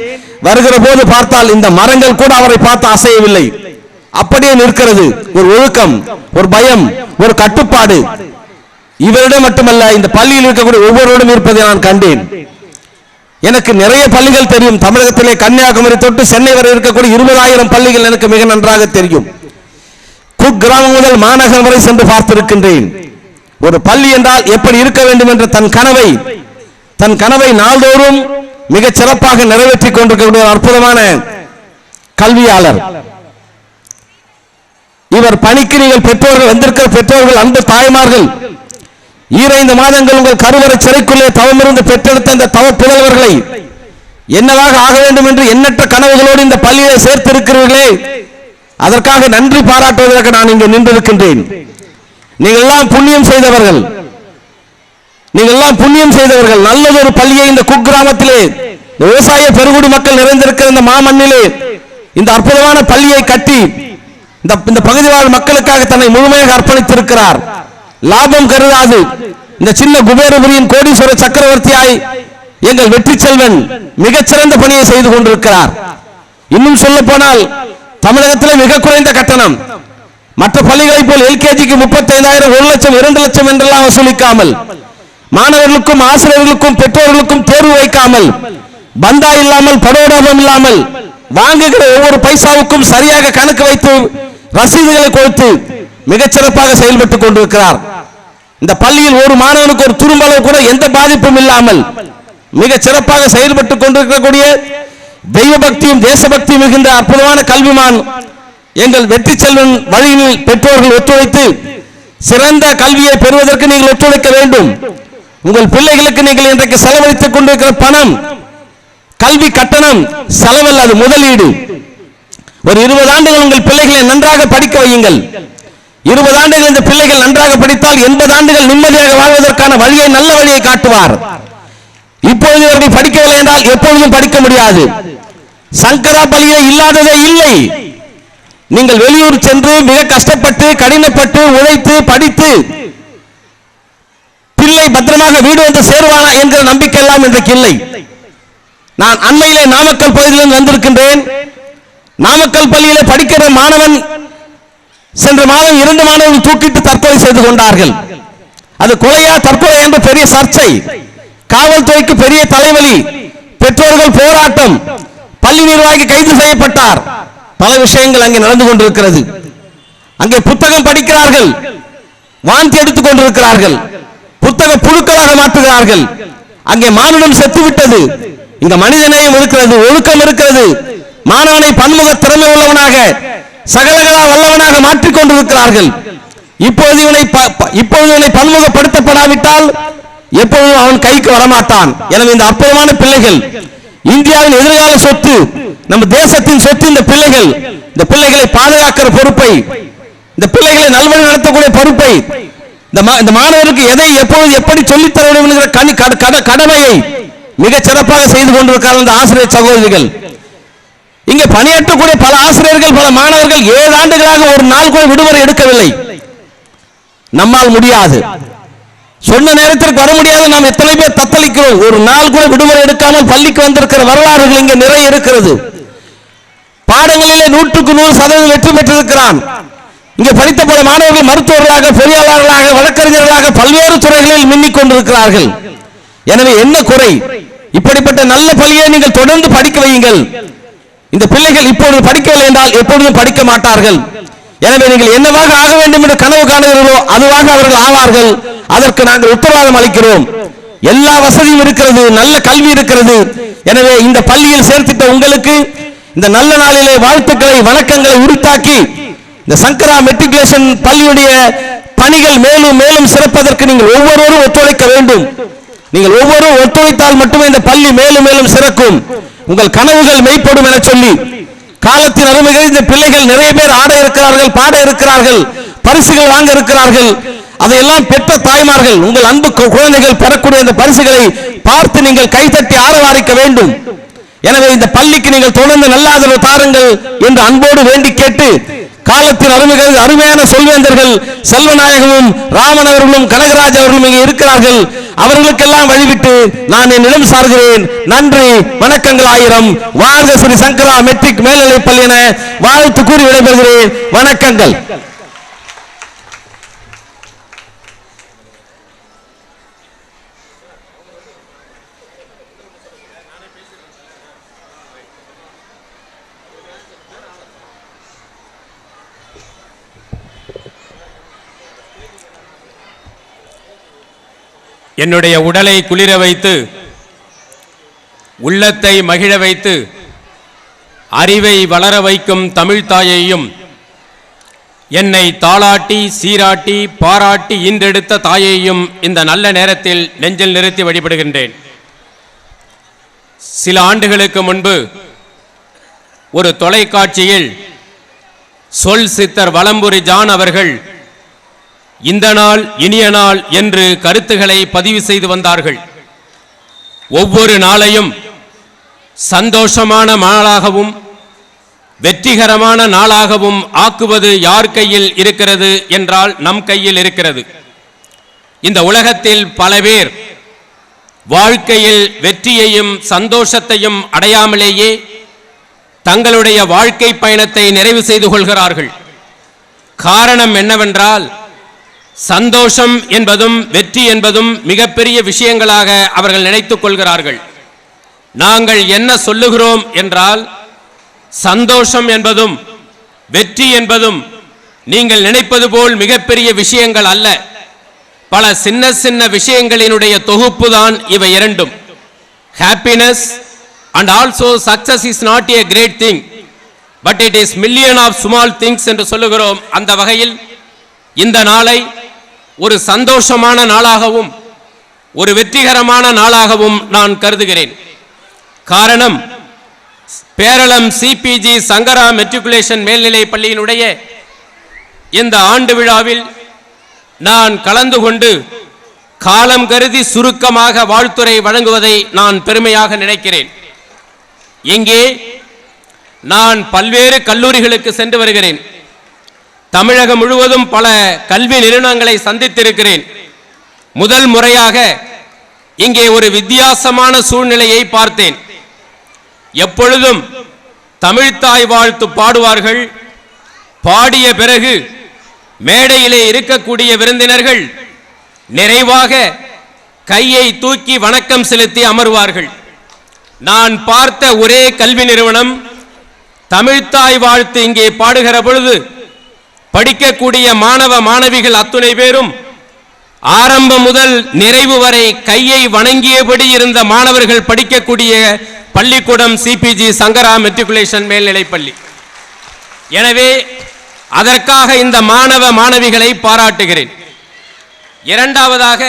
வருகிற போது பார்த்தால் இந்த மரங்கள் கூட அவரை பார்த்து அசையவில்லை, அப்படியே நிற்கிறது. ஒரு ஒழுக்கம், ஒரு பயம், ஒரு கட்டுப்பாடு இவரிடம் மட்டுமல்ல, இந்த பள்ளியில் இருக்கக்கூடிய ஒவ்வொருவரும் இருப்பதை நான் கண்டேன். எனக்கு நிறைய பள்ளிகள் தெரியும். தமிழகத்திலே கன்னியாகுமரி தொட்டு சென்னை வரை இருக்கக்கூடிய 20,000 பள்ளிகள் எனக்கு மிக நன்றாக தெரியும். குக்கிராமம் முதல் மாநகரம் வரை சென்று பார்த்திருக்கின்றேன். ஒரு பள்ளி என்றால் எப்படி இருக்க வேண்டும் என்ற தன் கனவை நாள்தோறும் மிகச் சிறப்பாக நிறைவேற்றிக் கொண்டிருக்கக்கூடிய அற்புதமான கல்வியாளர் இவர். பணிக்கு நீங்கள் பெற்றோர்கள் வந்திருக்கிற பெற்றோர்கள், அன்பு தாய்மார்கள், 15 மாதங்கள் உங்கள் கருவறை சிறைக்குள்ளே தவமிருந்து பெற்றெடுத்த இந்த தவ புதல்வர்களை என்னவாக ஆக வேண்டும் என்று எண்ணற்ற கனவுகளோடு இந்த பள்ளியை சேர்த்திருக்கிறீர்களே, அதற்காக நன்றி பாராட்டுவதற்கு நான் இங்கு நின்றிருக்கின்றேன். நீங்கள் எல்லாம் புண்ணியம் செய்தவர்கள், நல்லதொரு பள்ளியை இந்த குக்கிராமத்திலே விவசாய பெருங்குடி மக்கள் நிறைந்திருக்கிற இந்த மாமண்ணிலே இந்த அற்புதமான பள்ளியை கட்டி இந்த பகுதி வாழ் மக்களுக்காக தன்னை முழுமையாக அர்ப்பணித்திருக்கிறார். லாபம் கருதாது இந்த சின்ன குபேரபுரியின் கோடீஸ்வர சக்கரவர்த்தியாய் எங்கள் வெற்றி செல்வன் மிகச்சிறந்த பணியை செய்து கொண்டிருக்கிறார். இன்னும் சொல்ல போனால் தமிழகத்திலே மிக குறைந்த கட்டணம், மற்ற பள்ளிகளை போல் எல்கேஜிக்கு 35,000, 1 லட்சம், 2 லட்சம் என்றெல்லாம் வசூலிக்காமல், மாணவர்களுக்கும் ஆசிரியர்களுக்கும் பெற்றோர்களுக்கும் தேர்வு வைக்காமல், பந்தா இல்லாமல், படோடாபம் இல்லாமல், வாங்குகிற ஒவ்வொரு பைசாவுக்கும் சரியாக கணக்கு வைத்து ரசீதுகளை கொடுத்து மிகச்சிறப்பாக செயல்பட்டுக் கொண்டிருக்கிறார். இந்த பள்ளியில் ஒரு மாணவனுக்கு ஒரு துரும்பளவு கூட எந்த பாதிப்பும் இல்லாமல் மிக சிறப்பாக செயல்பட்டுக் கொண்டிருக்கக்கூடிய தெய்வ பக்தியும் தேசபக்தியும் மிகுந்த அற்புதமான கல்விமான் எங்கள் வெற்றி செல்வன் வழியில் பெற்றோர்கள் ஒத்துழைத்து சிறந்த கல்வியை பெறுவதற்கு நீங்கள் ஒத்துழைக்க வேண்டும். உங்கள் பிள்ளைகளுக்கு நீங்கள் இன்றைக்கு செலவழித்துக் கொண்டிருக்கிற பணம் கல்வி கட்டணம் செலவல்ல, அது முதலீடு. ஒரு 20 ஆண்டுகள் உங்கள் பிள்ளைகளை நன்றாக படிக்க வையுங்கள். 20 ஆண்டுகள் இந்த பிள்ளைகள் நன்றாக படித்தால் 80 ஆண்டுகள் நிம்மதியாக வாழ்வதற்கான வழியை, நல்ல வழியை காட்டுவார். இப்பொழுது இவர்கள் படிக்கவில்லை என்றால் எப்பொழுதும் படிக்க முடியாது. சங்கரா பள்ளியிலே இல்லாததே இல்லை. நீங்கள் வெளியூர் சென்று மிக கஷ்டப்பட்டு கடினப்பட்டு உழைத்து படித்து பிள்ளை பத்திரமாக வீடு வந்து சேருவானா என்கிற நம்பிக்கை எல்லாம் இன்றைக்கு இல்லை. நான் அண்மையிலே நாமக்கல் பகுதியிலிருந்து வந்திருக்கின்றேன். நாமக்கல் பள்ளியிலே படிக்கிற மாணவன் சென்ற மாதம் 2 மாணவர்கள் தூக்கிட்டு தற்கொலை செய்து கொண்டார்கள். அது கொலையா தற்கொலை என்ற பெரிய சர்ச்சை, காவல்துறைக்கு பெரிய தலைவலி, பெற்றோர்கள் போராட்டம், பள்ளி நிர்வாகி கைது செய்யப்பட்டார். பல விஷயங்கள் அங்கே நடந்து கொண்டிருக்கிறது. அங்கே புத்தகம் படிக்கிறார்கள், வாந்தி எடுத்துக் கொண்டிருக்கிறார்கள், புத்தக புழுக்களாக மாற்றுகிறார்கள். அங்கே மானுடம் செத்துவிட்டது. இங்க மனிதநேயம் இருக்கிறது, ஒழுக்கம் இருக்கிறது. மாணவனை பன்முக திறமை உள்ளவனாக சகலகலா வல்லவனாக மாற்றிக் கொண்டிருக்கிறார்கள். இப்பொழுது இவனை பன்முகப்படுத்தப்படாவிட்டால் எப்பொழுதும் அவன் கைக்கு வரமாட்டான். எனவே இந்த அற்புதமான பிள்ளைகள் இந்தியாவின் எதிர்கால சொத்து, நம்ம தேசத்தின் சொத்து. இந்த பிள்ளைகளை பாதுகாக்கிற பொறுப்பை, இந்த பிள்ளைகளை நல்வழி நடத்தக்கூடிய பொறுப்பை, இந்த மாணவருக்கு எதை எப்பொழுது எப்படி சொல்லித்தர வேண்டும் என்கிற கடமையை மிக சிறப்பாக செய்து கொண்டிருக்கிறார்கள் இந்த ஆசிரியர் சகோதரிகள். இங்கே பணியாற்றக்கூடிய பல ஆசிரியர்கள், பல மாணவர்கள் 7 ஆண்டுகளாக ஒரு நாள் கூட விடுமுறை எடுக்கவில்லை. நம்மால் முடியாது, சொன்ன நேரத்திற்கு வர முடியாது. நாம் எத்தனை பேர் தத்தளிக்கிறோம். ஒரு நாள் கூட விடுமுறை எடுக்காமல் பள்ளிக்கு வந்திருக்கிற வரலாறுகள் இங்கே நிறைய இருக்கிறது. பாடங்களிலே 100க்கு 100% வெற்றி பெற்றிருக்கிறான். இங்கே படித்த பல மாணவர்கள் மருத்துவர்களாக, பொறியாளர்களாக, வழக்கறிஞர்களாக பல்வேறு துறைகளில் மின்னிக் கொண்டிருக்கிறார்கள். எனவே என்ன குறை? இப்படிப்பட்ட நல்ல பள்ளியை நீங்கள் தொடர்ந்து படிக்க வையுங்கள். இந்த பிள்ளைகள் இப்பொழுது படிக்கவில்லை என்றால் எப்பொழுதும் படிக்க மாட்டார்கள். எனவே நீங்கள் என்னவாக ஆக வேண்டும் என்று கனவு காணுகிறீர்களோ அதுவாக அவர்கள் ஆவார்கள். அதற்கு நாங்கள் உத்தரவாதம் அளிக்கிறோம். எல்லா வசதியும் இருக்கிறது, நல்ல கல்வி இருக்கிறது. எனவே இந்த பள்ளியில் சேர்த்திட்ட உங்களுக்கு இந்த நல்ல நாளிலே வாழ்த்துக்களை, வணக்கங்களை உரித்தாக்கி இந்த சங்கரா மெட்ரிகுலேஷன் பள்ளியுடைய பணிகள் மேலும் மேலும் சிறப்பதற்கு நீங்கள் ஒவ்வொருவரும் ஒத்துழைக்க வேண்டும். நீங்கள் ஒவ்வொருவரும் ஒத்துழைத்தால் மட்டுமே இந்த பள்ளி மேலும் மேலும் சிறக்கும். உங்கள் கனவுகள் மெய்ப்படும் என சொல்லி, காலத்தின் அருமைகள் இந்த பிள்ளைகள் நிறைய பேர் ஆட இருக்கிறார்கள், பாட இருக்கிறார்கள், பரிசுகள் வாங்க இருக்கிறார்கள். அதையெல்லாம் பெற்ற தாய்மார்கள், உங்கள் அன்பு குழந்தைகள் பெறக்கூடிய இந்த பரிசுகளை பார்த்து நீங்கள் கைதட்டி ஆரவாரிக்க வேண்டும். எனவே இந்த பள்ளிக்கு நீங்கள் தொடர்ந்து நல்ல ஆதரவு தாருங்கள் என்று அன்போடு வேண்டி கேட்டு, காலத்தின் அருமைகள் அருமையான சொல்வேந்தர்கள் செல்வநாயகமும் ராமன் அவர்களும் கனகராஜ் அவர்களும் இங்கே இருக்கிறார்கள். அவர்களுக்கெல்லாம் வழிவிட்டு நான் என் நிலம் சார்கிறேன். நன்றி, வணக்கங்கள் ஆயிரம். வாழ்க ஸ்ரீ சங்கரா மெட்ரிக் மேல்நிலைப் பள்ளி என வாழ்த்து கூறி விடைபெறுகிறேன். வணக்கங்கள். என்னுடைய உடலை குளிர வைத்து, உள்ளத்தை மகிழ வைத்து, அறிவை வளர வைக்கும் தமிழ் தாயையும் என்னை தாளாட்டி சீராட்டி பாராட்டி ஈன்றெடுத்த தாயையும் இந்த நல்ல நேரத்தில் நெஞ்சில் நிறுத்தி வழிபடுகின்றேன். சில ஆண்டுகளுக்கு முன்பு ஒரு தொலைக்காட்சியில் சொல் சித்தர் வலம்புரி ஜான் அவர்கள் இந்த நாள் இனிய நாள் என்று கருத்துக்களை பதிவு செய்து வந்தார்கள். ஒவ்வொரு நாளையும் சந்தோஷமான நாளாகவும் வெற்றிகரமான நாளாகவும் ஆக்குவது யார் கையில் இருக்கிறது என்றால் நம் கையில் இருக்கிறது. இந்த உலகத்தில் பல பேர் வாழ்க்கையில் வெற்றியையும் சந்தோஷத்தையும் அடையாமலேயே தங்களுடைய வாழ்க்கை பயணத்தை நிறைவு செய்து கொள்கிறார்கள். காரணம் என்னவென்றால் சந்தோஷம் என்பதும் வெற்றி என்பதும் மிகப்பெரிய விஷயங்களாக அவர்கள் நினைத்துக் கொள்கிறார்கள். நாங்கள் என்ன சொல்லுகிறோம் என்றால் சந்தோஷம் என்பதும் வெற்றி என்பதும் நீங்கள் நினைப்பது போல் மிகப்பெரிய விஷயங்கள் அல்ல. பல சின்ன சின்ன விஷயங்களினுடைய தொகுப்பு தான் இவை இரண்டும். Happiness and also success is not a great thing but it is million of small things என்று சொல்லுகிறோம். அந்த வகையில் இந்த நாளை ஒரு சந்தோஷமான நாளாகவும் ஒரு வெற்றிகரமான நாளாகவும் நான் கருதுகிறேன். காரணம் பேரளம் சிபிஜி சங்கரா மெட்ரிகுலேஷன் மேல்நிலை பள்ளியினுடைய இந்த ஆண்டு விழாவில் நான் கலந்து கொண்டு காலம் கருதி சுருக்கமாக வாழ்த்துரை வழங்குவதை நான் பெருமையாக நினைக்கிறேன். இங்கே நான் பல்வேறு கல்லூரிகளுக்கு சென்று வருகிறேன். தமிழகம் முழுவதும் பல கல்வி நிறுவனங்களை சந்தித்திருக்கிறேன். முதல் முறையாக இங்கே ஒரு வித்தியாசமான சூழ்நிலையை பார்த்தேன். எப்பொழுதும் தமிழ்த்தாய் வாழ்த்து பாடுவார்கள். பாடிய பிறகு மேடையிலே இருக்கக்கூடிய விருந்தினர்கள் நிறைவாக கையை தூக்கி வணக்கம் செலுத்தி அமர்வார்கள். நான் பார்த்த ஒரே கல்வி நிறுவனம் தமிழ்த்தாய் வாழ்த்து இங்கே பாடுகிற பொழுது படிக்கக்கூடிய மாணவ மாணவிகள் அத்துணை பேரும் ஆரம்பம் முதல் நிறைவு வரை கையை வணங்கியபடி இருந்த மாணவர்கள் படிக்கக்கூடிய பள்ளிக்கூடம் சிபிஜி சங்கரா மெட்ரிகுலேஷன் மேல்நிலைப் பள்ளி. எனவே அதற்காக இந்த மாணவ மாணவிகளை பாராட்டுகிறேன். இரண்டாவதாக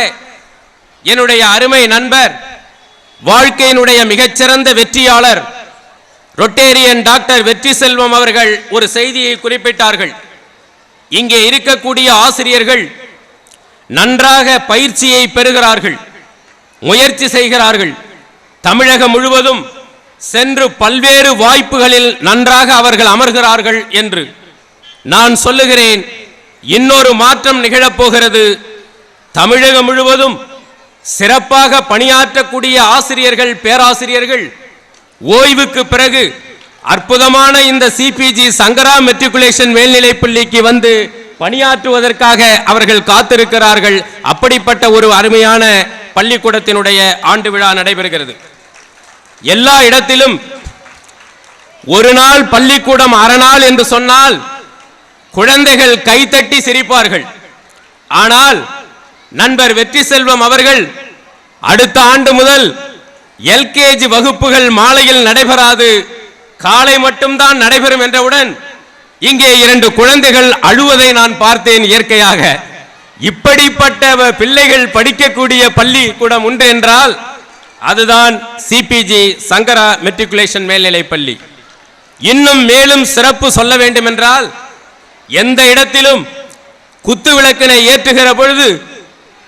என்னுடைய அருமை நண்பர் வாழ்க்கையினுடைய மிகச்சிறந்த வெற்றியாளர் ரொட்டேரியன் டாக்டர் வெற்றி செல்வம் அவர்கள் ஒரு செய்தியை குறிப்பிட்டார்கள். இங்கே இருக்கக்கூடிய ஆசிரியர்கள் நன்றாக பயிற்சியை பெறுகிறார்கள், முயற்சி செய்கிறார்கள். தமிழகம் முழுவதும் சென்று பல்வேறு வாய்ப்புகளில் நன்றாக அவர்கள் அமர்கிறார்கள் என்று நான் சொல்லுகிறேன். இன்னொரு மாற்றம் நிகழப்போகிறது. தமிழகம் முழுவதும் சிறப்பாக பணியாற்றக்கூடிய ஆசிரியர்கள் பேராசிரியர்கள் ஓய்வுக்கு பிறகு அற்புதமான இந்த சிபிஜி சங்கரா மெட்ரிகுலேஷன் மேல்நிலைப் பள்ளிக்கு வந்து பணியாற்றுவதற்காக அவர்கள் காத்திருக்கிறார்கள். அப்படிப்பட்ட ஒரு அருமையான பள்ளிக்கூடத்தினுடைய ஆண்டு விழா நடைபெறுகிறது. எல்லா இடத்திலும் ஒரு நாள் பள்ளிக்கூடம் அரைநாள் என்று சொன்னால் குழந்தைகள் கைத்தட்டி சிரிப்பார்கள். ஆனால் நண்பர் வெற்றி செல்வம் அவர்கள் அடுத்த ஆண்டு முதல் எல்கேஜி வகுப்புகள் மாலையில் நடைபெறாது, காலை மட்டும்தான் நடைபெறும் என்றவுடன் இங்கே 2 குழந்தைகள் அழுவதை நான் பார்த்தேன். இயற்கையாக இப்படிப்பட்ட பிள்ளைகள் படிக்கக்கூடிய பள்ளிக்கூடம் உண்டு என்றால் அதுதான் சிபிஜி சங்கரா மெட்ரிகுலேஷன் மேல்நிலைப் பள்ளி. இன்னும் மேலும் சிறப்பு சொல்ல வேண்டும் என்றால் எந்த இடத்திலும் குத்து விளக்கினை ஏற்றுகிற பொழுது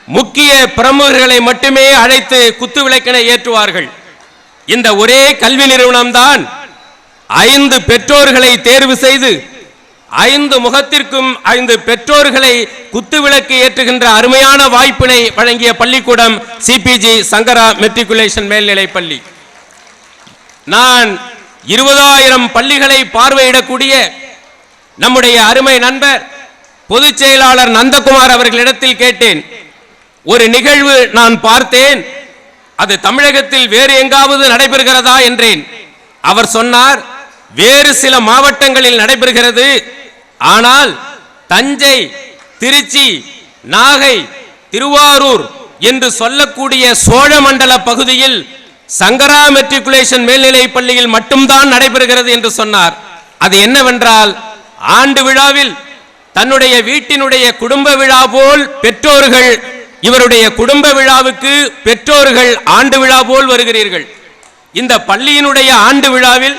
முக்கிய பிரமுகர்களை மட்டுமே அழைத்து குத்து விளக்கினை ஏற்றுவார்கள். இந்த ஒரே கல்வி நிறுவனம்தான் 5 பெற்றோர்களை தேர்வு செய்து 5 முகத்திற்கும் 5 பெற்றோர்களை குத்துவிளக்கு ஏற்றுகின்ற அருமையான வாய்ப்பினை வழங்கிய பள்ளிக்கூடம் சிபிஜி சங்கரா மெட்ரிகுலேஷன் மேல்நிலைப் பள்ளி. நான் 20,000 பள்ளிகளை பார்வையிடக்கூடிய நம்முடைய அருமை நண்பர் பொதுச் செயலாளர் நந்தகுமார் அவர்களிடத்தில் கேட்டேன். ஒரு நிகழ்வு நான் பார்த்தேன், அது தமிழகத்தில் வேறு எங்காவது நடைபெறுகிறதா என்றேன். அவர் சொன்னார், வேறு சில மாவட்டங்களில் நடைபெறுகிறது, ஆனால் தஞ்சை, திருச்சி, நாகை, திருவாரூர் என்று சொல்லக்கூடிய சோழமண்டல பகுதியில் சங்கரா மெட்ரிகுலேஷன் மேல்நிலைப் பள்ளியில் மட்டும்தான் நடைபெறுகிறது என்று சொன்னார். அது என்னவென்றால் ஆண்டு விழாவில் தன்னுடைய வீட்டினுடைய குடும்ப விழா போல் பெற்றோர்கள் இவருடைய குடும்ப விழாவுக்கு பெற்றோர்கள் ஆண்டு விழா போல் வருகிறீர்கள். இந்த பள்ளியினுடைய ஆண்டு விழாவில்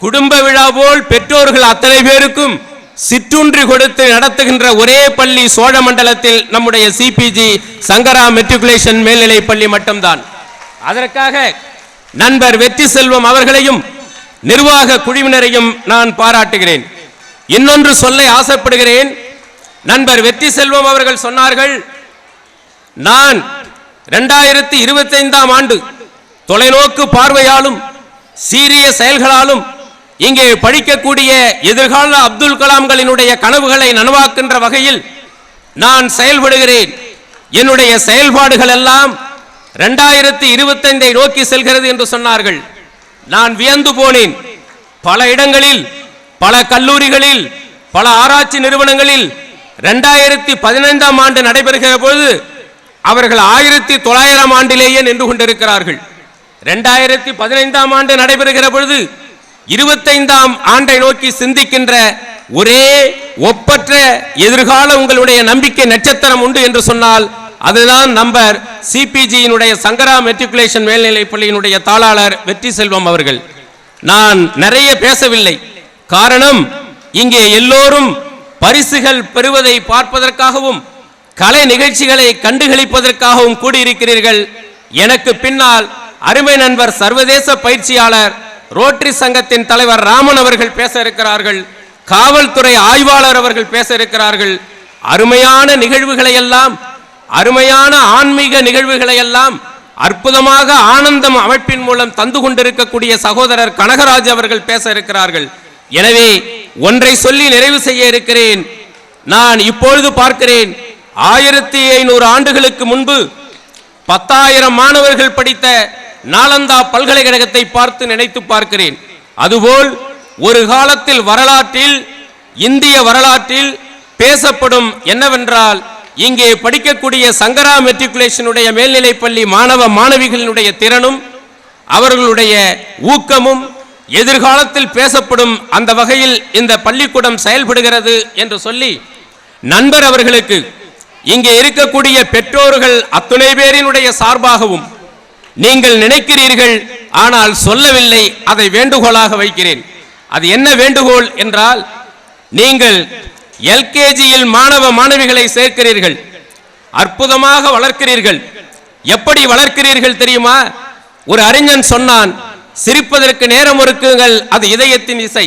குடும்ப விழா போல் பெற்றோர்கள் அத்தனை பேருக்கும் சிற்றுண்டி கொடுத்து நடத்துகின்ற ஒரே பள்ளி சோழமண்டலத்தில் நம்முடைய சிபிஜி சங்கரா மெட்ரிகுலேஷன் மேல்நிலை பள்ளி மட்டும்தான். அதற்காக நண்பர் வெற்றி செல்வம் அவர்களையும் நிர்வாக குழுவினரையும் நான் பாராட்டுகிறேன். இன்னொன்று சொல்ல ஆசைப்படுகிறேன். நண்பர் வெற்றி செல்வம் அவர்கள் சொன்னார்கள், நான் 2025ஆம் ஆண்டு தொலைநோக்கு பார்வையாலும் சீரிய செயல்களாலும் இங்கே படிக்கக்கூடிய எதிர்கால அப்துல் கலாம்களினுடைய கனவுகளை நனவாக்கின்ற வகையில் நான் செயல்படுகிறேன். என்னுடைய செயல்பாடுகள் எல்லாம் 2025ஐ நோக்கி செல்கிறது என்று சொன்னார்கள். நான் வியந்து போனேன். பல இடங்களில், பல கல்லூரிகளில், பல ஆராய்ச்சி நிறுவனங்களில் 2015ஆம் ஆண்டு நடைபெறுகிற போது அவர்கள் 1900ஆம் ஆண்டிலேயே நின்று கொண்டிருக்கிறார்கள். 2015ஆம் ஆண்டு நடைபெறுகிற பொழுது 25ஆம் ஆண்டை நோக்கி சிந்திக்கின்ற ஒரே ஒப்பற்ற எதிர்கால உங்களுடைய நம்பிக்கை நட்சத்திரம் உண்டு என்று சொன்னால் அதுதான் நம்பர் சிபிஜியினுடைய சங்கரா மெட்ரிகுலேஷன் மேல்நிலை பள்ளியினுடைய தாளாளர் வெற்றி செல்வம் அவர்கள். நான் நிறைய பேசவில்லை. காரணம், இங்கே எல்லோரும் பரிசுகள் பெறுவதை பார்ப்பதற்காகவும் கலை நிகழ்ச்சிகளை கண்டுகளிப்பதற்காகவும் கூடியிருக்கிறீர்கள். எனக்கு பின்னால் அருமை நண்பர் சர்வதேச பயிற்சியாளர் ரோட்டரி சங்கத்தின் தலைவர் ராமன் அவர்கள் பேச இருக்கிறார்கள். காவல்துறை ஆய்வாளர் அவர்கள் பேச இருக்கிறார்கள். அருமையான நிகழ்வுகளை எல்லாம், அருமையான ஆன்மீக நிகழ்வுகளை எல்லாம் அற்புதமாக ஆனந்தம் அமைப்பின் மூலம் தந்து கொண்டிருக்கக்கூடிய சகோதரர் கனகராஜ் அவர்கள் பேச இருக்கிறார்கள். எனவே ஒன்றை சொல்லி நிறைவு செய்ய இருக்கிறேன். நான் இப்பொழுது பார்க்கிறேன், 1500 ஆண்டுகளுக்கு முன்பு 10,000 மாணவர்கள் படித்த நாலந்தா பல்கலைக்கழகத்தை பார்த்து நினைத்து பார்க்கிறேன். அதுபோல் ஒரு காலத்தில் வரலாற்றில், இந்திய வரலாற்றில் பேசப்படும் என்னவென்றால், இங்கே படிக்கக்கூடிய சங்கரா மெட்ரிகுலேஷனுடைய மேல்நிலை பள்ளி மாணவ மாணவிகளினுடைய திறனும் அவர்களுடைய ஊக்கமும் எதிர்காலத்தில் பேசப்படும் அந்த வகையில் இந்த பள்ளிக்கூடம் செயல்படுகிறது என்று சொல்லி நண்பர் அவர்களுக்கு இங்கே இருக்கக்கூடிய பெற்றோர்கள் அத்துணை பேரினுடைய சார்பாகவும் நீங்கள் நினைக்கிறீர்கள், ஆனால் சொல்லவில்லை, அதை வேண்டுகோளாக வைக்கிறேன். அது என்ன வேண்டுகோள் என்றால், நீங்கள் எல்கேஜியில் மாணவ மாணவிகளை சேர்க்கிறீர்கள், அற்புதமாக வளர்க்கிறீர்கள். எப்படி வளர்க்கிறீர்கள் தெரியுமா? ஒரு அறிஞன் சொன்னான், சிரிப்பதற்கு நேரம் ஒதுக்குங்கள், அது இதயத்தின் இசை.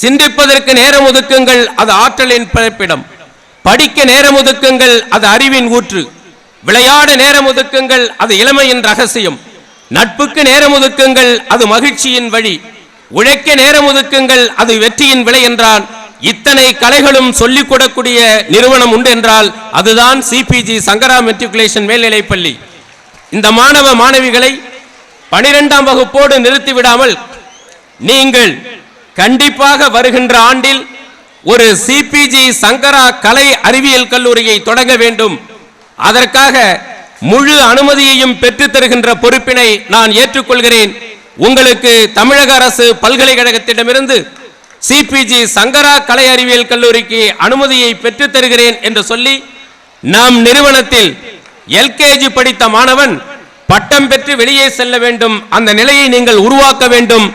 சிந்திப்பதற்கு நேரம் ஒதுக்குங்கள், அது ஆற்றலின் பிறப்பிடம். படிக்க நேரம் ஒதுக்குங்கள், அது அறிவின் ஊற்று. விளையாட நேரம் ஒதுக்குங்கள், அது இளமையின் ரகசியம். நட்புக்கு நேரம் ஒதுக்குங்கள், அது மகிழ்ச்சியின் வழி. உழைக்க நேரம் ஒதுக்குங்கள், அது வெற்றியின் விலை என்றான். இத்தனை கலைகளும் சொல்லிக் கொடுக்கக்கூடிய நிறுவனம் உண்டு என்றால் அதுதான் சிபிஜி சங்கரா மெட்ரிகுலேஷன் மேல்நிலை பள்ளி. இந்த மாணவ மாணவிகளை 12ஆம் வகுப்போடு நிறுத்திவிடாமல் நீங்கள் கண்டிப்பாக வருகின்ற ஆண்டில் ஒரு சிபிஜி சங்கரா கலை அறிவியல் கல்லூரியை தொடங்க வேண்டும். அதற்காக முழு அனுமதியையும் பெற்று தருகின்ற பொறுப்பினை நான் ஏற்றுக்கொள்கிறேன். உங்களுக்கு தமிழக அரசு பல்கலைக்கழகத்திடமிருந்து சிபிஜி சங்கரா கலை அறிவியல் கல்லூரிக்கு அனுமதியை பெற்று தருகிறேன் என்று சொல்லி, நம் நிறுவனத்தில் எல்கேஜி படித்த மாணவன் பட்டம் பெற்று வெளியே செல்ல வேண்டும், அந்த நிலையை நீங்கள் உருவாக்க வேண்டும்.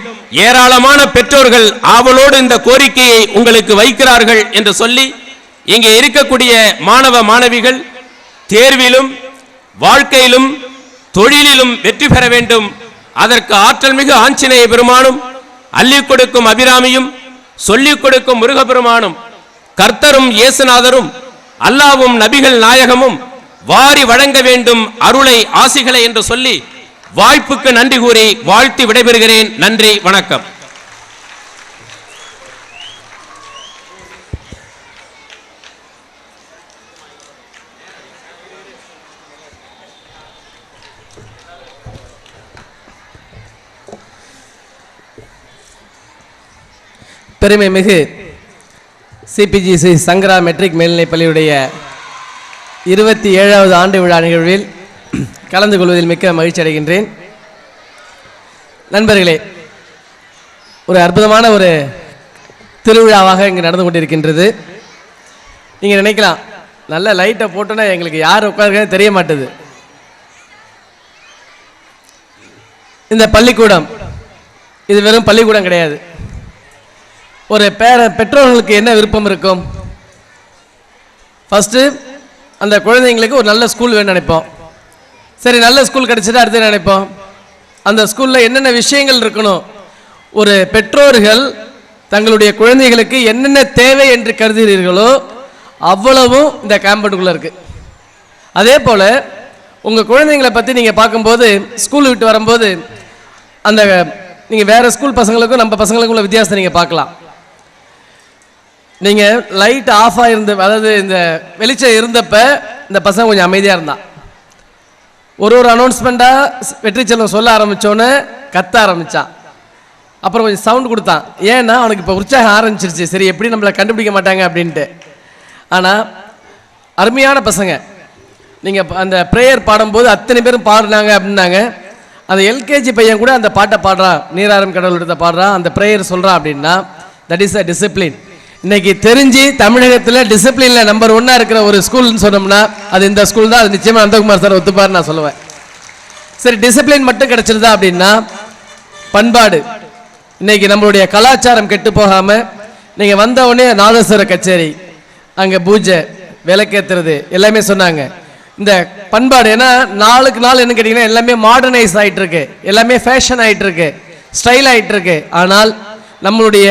ஏராளமான பெற்றோர்கள் ஆவலோடு இந்த கோரிக்கையை உங்களுக்கு வைக்கிறார்கள் என்று சொல்லி, இங்கே இருக்கக்கூடிய மாணவ மாணவிகள் தேர்விலும் வாழ்க்கையிலும் தொழிலிலும் வெற்றி பெற வேண்டும். அதற்கு ஆற்றல் மிகு ஆஞ்சநேய பெருமானும், அள்ளி கொடுக்கும் அபிராமியும், சொல்லிக் கொடுக்கும் முருகப்பெருமானும், கர்த்தரும் இயேசுநாதரும், அல்லாவும் நபிகள் நாயகமும் வாரி வழங்க வேண்டும் அருளை ஆசிகளை என்று சொல்லி வாய்ப்புக்கு நன்றி கூறி வாழ்த்தி விடைபெறுகிறேன். நன்றி, வணக்கம். பெருமை மிகு சிபிஜிசி சங்கரா மெட்ரிக் மேல்நிலைப் பள்ளியுடைய 27வது ஆண்டு விழா நிகழ்வில் கலந்து கொள்வதில் மிக்க மகிழ்ச்சி அடைகின்றேன். நண்பர்களே, ஒரு அற்புதமான ஒரு திருவிழாவாக இங்கு நடந்து கொண்டிருக்கின்றது. நீங்கள் நினைக்கலாம் நல்ல லைட்டை போட்டோன்னா எங்களுக்கு யார் உட்காருக்கன்னு தெரிய மாட்டுது. இந்த பள்ளிக்கூடம் இது வெறும் பள்ளிக்கூடம் கிடையாது. ஒரு பெற்றோர்களுக்கு என்ன விருப்பம் இருக்கும்? ஃபஸ்ட்டு அந்த குழந்தைங்களுக்கு ஒரு நல்ல ஸ்கூல் வேணும்னு நினைப்போம். சரி, நல்ல ஸ்கூல் கிடச்சிட்டு அடுத்து நினைப்போம் அந்த ஸ்கூலில் என்னென்ன விஷயங்கள் இருக்கணும். ஒரு பெற்றோர்கள் தங்களுடைய குழந்தைகளுக்கு என்னென்ன தேவை என்று கருதுகிறீர்களோ அவ்வளவும் இந்த காம்பவுண்டுக்குள்ளே இருக்குது. அதே போல் உங்கள் குழந்தைங்களை பற்றி நீங்கள் பார்க்கும்போது ஸ்கூல் விட்டு வரும்போது அந்த நீங்கள் வேறு ஸ்கூல் பசங்களுக்கும் நம்ம பசங்களுக்கும் உள்ள வித்தியாசத்தை நீங்கள் பார்க்கலாம். நீங்கள் லைட் ஆஃப் ஆகிருந்த, அதாவது இந்த வெளிச்சம் இருந்தப்ப இந்த பசங்க கொஞ்சம் அமைதியாக இருந்தான். ஒரு அனௌன்ஸ்மெண்ட்டாக வெற்றி செல்வம் சொல்ல ஆரம்பித்தோன்னே கத்த ஆரம்பித்தான். அப்புறம் கொஞ்சம் சவுண்ட் கொடுத்தான். ஏன்னா அவனுக்கு இப்போ உற்சாகம் ஆரம்பிச்சிருச்சு. சரி, எப்படி நம்மளை கண்டுபிடிக்க மாட்டாங்க அப்படின்ட்டு. ஆனால் அருமையான பசங்க. நீங்கள் அந்த ப்ரேயர் பாடும்போது அத்தனை பேரும் பாடினாங்க அப்படின்னாங்க. அந்த எல்கேஜி பையன் கூட அந்த பாட்டை பாடுறான், நீராறும் கடவுள் எடுத்த பாடுறான், அந்த ப்ரேயர் சொல்கிறான் அப்படின்னா தட் இஸ் அ டிசிப்ளின். இன்னைக்கு தெரிஞ்சு தமிழகத்தில் டிசிப்ளினில் நம்பர் 1 இருக்கிற ஒரு ஸ்கூல்னு சொன்னோம்னா அது இந்த ஸ்கூல் தான். அது நிச்சயமாக நந்தகுமார் சார் ஒத்துப்பார் நான் சொல்லுவேன். சரி, டிசிப்ளின் மட்டும் கிடைச்சிருதா அப்படின்னா பண்பாடு. இன்னைக்கு நம்மளுடைய கலாச்சாரம் கெட்டு போகாமல் நீங்கள் வந்த உடனே நாதஸ்வர கச்சேரி, அங்கே பூஜை, விளக்கேற்றுறது எல்லாமே சொன்னாங்க. இந்த பண்பாடு ஏன்னா நாளுக்கு நாள் என்ன கேட்டிங்கன்னா எல்லாமே மாடர்னைஸ் ஆகிட்டு இருக்கு, எல்லாமே ஃபேஷன் ஆகிட்டு இருக்கு, ஸ்டைல் ஆகிட்டு இருக்கு. ஆனால் நம்மளுடைய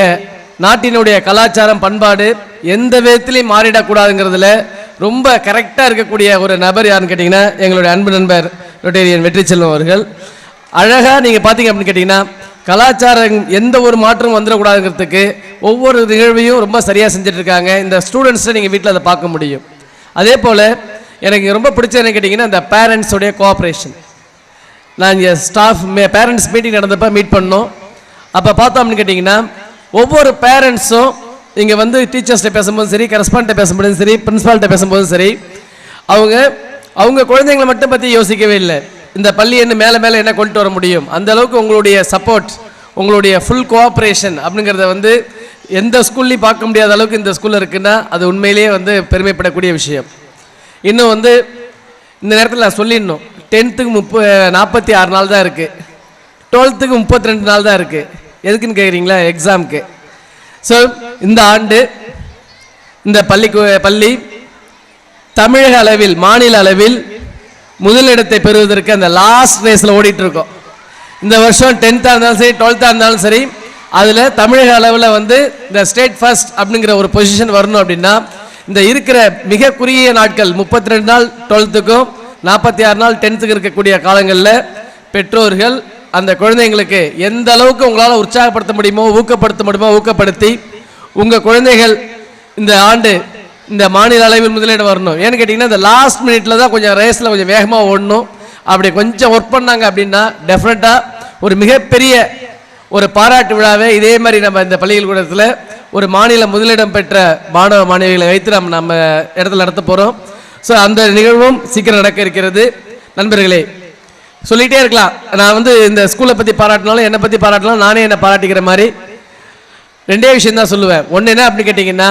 நாட்டினுடைய கலாச்சாரம் பண்பாடு எந்த விதத்திலையும் மாறிடக்கூடாதுங்கிறதுல ரொம்ப கரெக்டாக இருக்கக்கூடிய ஒரு நபர் யாருன்னு கேட்டிங்கன்னா எங்களுடைய அன்பு நண்பர் ரொட்டேரியன் வெற்றி செல்வம் அவர்கள். அழகாக நீங்கள் பார்த்தீங்க அப்படின்னு கேட்டிங்கன்னா கலாச்சாரம் எந்த ஒரு மாற்றமும் வந்துடக்கூடாதுங்கிறதுக்கு ஒவ்வொரு நிகழ்வையும் ரொம்ப சரியாக செஞ்சிட்ருக்காங்க. இந்த ஸ்டூடெண்ட்ஸை நீங்கள் வீட்டில் அதை பார்க்க முடியும். அதே போல் எனக்கு ரொம்ப பிடிச்சதுன்னு கேட்டிங்கன்னா இந்த பேரண்ட்ஸோடைய கோஆப்ரேஷன். நான் இங்கே ஸ்டாஃப் பேரண்ட்ஸ் மீட்டிங் நடந்தப்போ மீட் பண்ணோம். அப்போ பார்த்தோம் அப்படின்னு கேட்டிங்கன்னா ஒவ்வொரு பேரண்ட்ஸும் இங்கே வந்து டீச்சர்ஸ்கிட்ட பேசும்போதும் சரி, கரஸ்பாண்ட்டை பேசும்போதும் சரி, பிரின்ஸிபால்கிட்ட பேசும்போதும் சரி, அவங்க குழந்தைங்களை மட்டும் பற்றி யோசிக்கவே இல்லை. இந்த பள்ளி என்ன மேலே மேலே என்ன கொண்டு வர முடியும், அந்த அளவுக்கு உங்களுடைய சப்போர்ட், உங்களுடைய ஃபுல் கோஆப்ரேஷன் அப்படிங்கிறத வந்து எந்த ஸ்கூல்லையும் பார்க்க முடியாத அளவுக்கு இந்த ஸ்கூலில் இருக்குன்னா அது உண்மையிலேயே வந்து பெருமைப்படக்கூடிய விஷயம். இன்னும் வந்து இந்த நேரத்தில் நான் சொல்லிடணும், 10th 46 நாள் தான் இருக்குது, 12th 32 நாள் தான் இருக்குது. எதுக்குன்னு கேட்குறீங்களா? எக்ஸாமுக்கு. ஸோ இந்த ஆண்டு இந்த பள்ளி தமிழக அளவில், மாநில அளவில் முதலிடத்தை பெறுவதற்கு அந்த லாஸ்ட் ரேஸில் ஓடிட்டுருக்கோம். இந்த வருஷம் 10th இருந்தாலும் சரி, 12th இருந்தாலும் சரி, அதில் தமிழக அளவில் வந்து இந்த ஸ்டேட் ஃபர்ஸ்ட் அப்படிங்கிற ஒரு பொசிஷன் வரணும் அப்படின்னா இந்த இருக்கிற மிக குறுகிய நாட்கள் 32 நாள் 12th 46 நாள் 10th இருக்கக்கூடிய காலங்களில் பெற்றோர்கள் அந்த குழந்தைங்களுக்கு எந்த அளவுக்கு உங்களால் உற்சாகப்படுத்த முடியுமோ, ஊக்கப்படுத்தி உங்கள் குழந்தைகள் இந்த ஆண்டு இந்த மாநில அளவில் முதலிடம் வரணும். ஏன்னு கேட்டிங்கன்னா இந்த லாஸ்ட் மினிட்ல தான் கொஞ்சம் ரேஸில் கொஞ்சம் வேகமாக ஓடணும். அப்படி கொஞ்சம் ஒர்க் பண்ணாங்க அப்படின்னா டெஃபினட்டாக ஒரு மிகப்பெரிய ஒரு பாராட்டு விழாவே இதே மாதிரி நம்ம இந்த பள்ளிக்கூடத்தில் ஒரு மாநில முதலிடம் பெற்ற மாணவ மாணவிகளை வைத்து நம்ம இடத்துல நடத்த போகிறோம். ஸோ அந்த நிகழ்வும் சீக்கிரம் நடக்க இருக்கிறது. நண்பர்களே, சொல்லிகிட்டே இருக்கலாம். நான் வந்து இந்த ஸ்கூலை பற்றி பாராட்டினாலும் என்னை பற்றி பாராட்டினாலும் நானே என்னை பாராட்டிக்கிற மாதிரி 2 விஷயம் தான் சொல்லுவேன். ஒன்று என்ன அப்படின்னு கேட்டிங்கன்னா,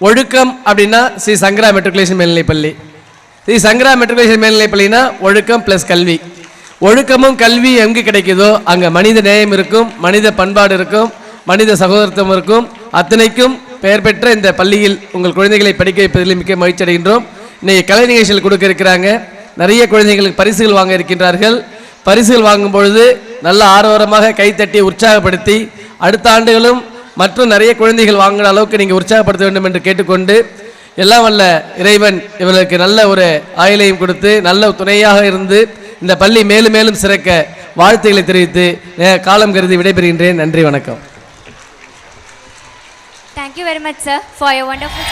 ஒழுக்கம் அப்படின்னா ஸ்ரீ சங்கரா மெட்ரிகுலேஷன் மேல்நிலைப்பள்ளி. ஸ்ரீ சங்கரா மெட்ரிகுலேஷன் மேல்நிலைப்பள்ளினா ஒழுக்கம் ப்ளஸ் கல்வி. ஒழுக்கமும் கல்வி எங்கே கிடைக்குதோ அங்கே மனித நேயம் இருக்கும், மனித பண்பாடு இருக்கும், மனித சகோதரத்துவம் இருக்கும். அத்தனைக்கும் பெயர் பெற்ற இந்த பள்ளியில் உங்கள் குழந்தைகளை படிக்க வைப்பதில் மிக்க மகிழ்ச்சி அடைகின்றோம். இன்னைக்கு கலை நிகழ்ச்சிகள் கொடுக்க இருக்கிறாங்க. நிறைய குழந்தைகளுக்கு பரிசுகள் வாங்க இருக்கின்றார்கள். பரிசுகள் வாங்கும் பொழுது நல்ல ஆர்வரமாக கைத்தட்டி உற்சாகப்படுத்தி அடுத்த ஆண்டுகளும் மற்றும் நிறைய குழந்தைகள் வாங்குற அளவுக்கு நீங்கள் உற்சாகப்படுத்த வேண்டும் என்று கேட்டுக்கொண்டு, எல்லாம் வல்ல இறைவன் இவர்களுக்கு நல்ல ஒரு ஆயுளையும் கொடுத்து நல்ல துணையாக இருந்து இந்த பள்ளி மேலும் மேலும் சிறக்க வாழ்த்துக்களை தெரிவித்து காலம் கருதி விடைபெறுகின்றேன். நன்றி, வணக்கம். Thank you very much, sir, for your wonderful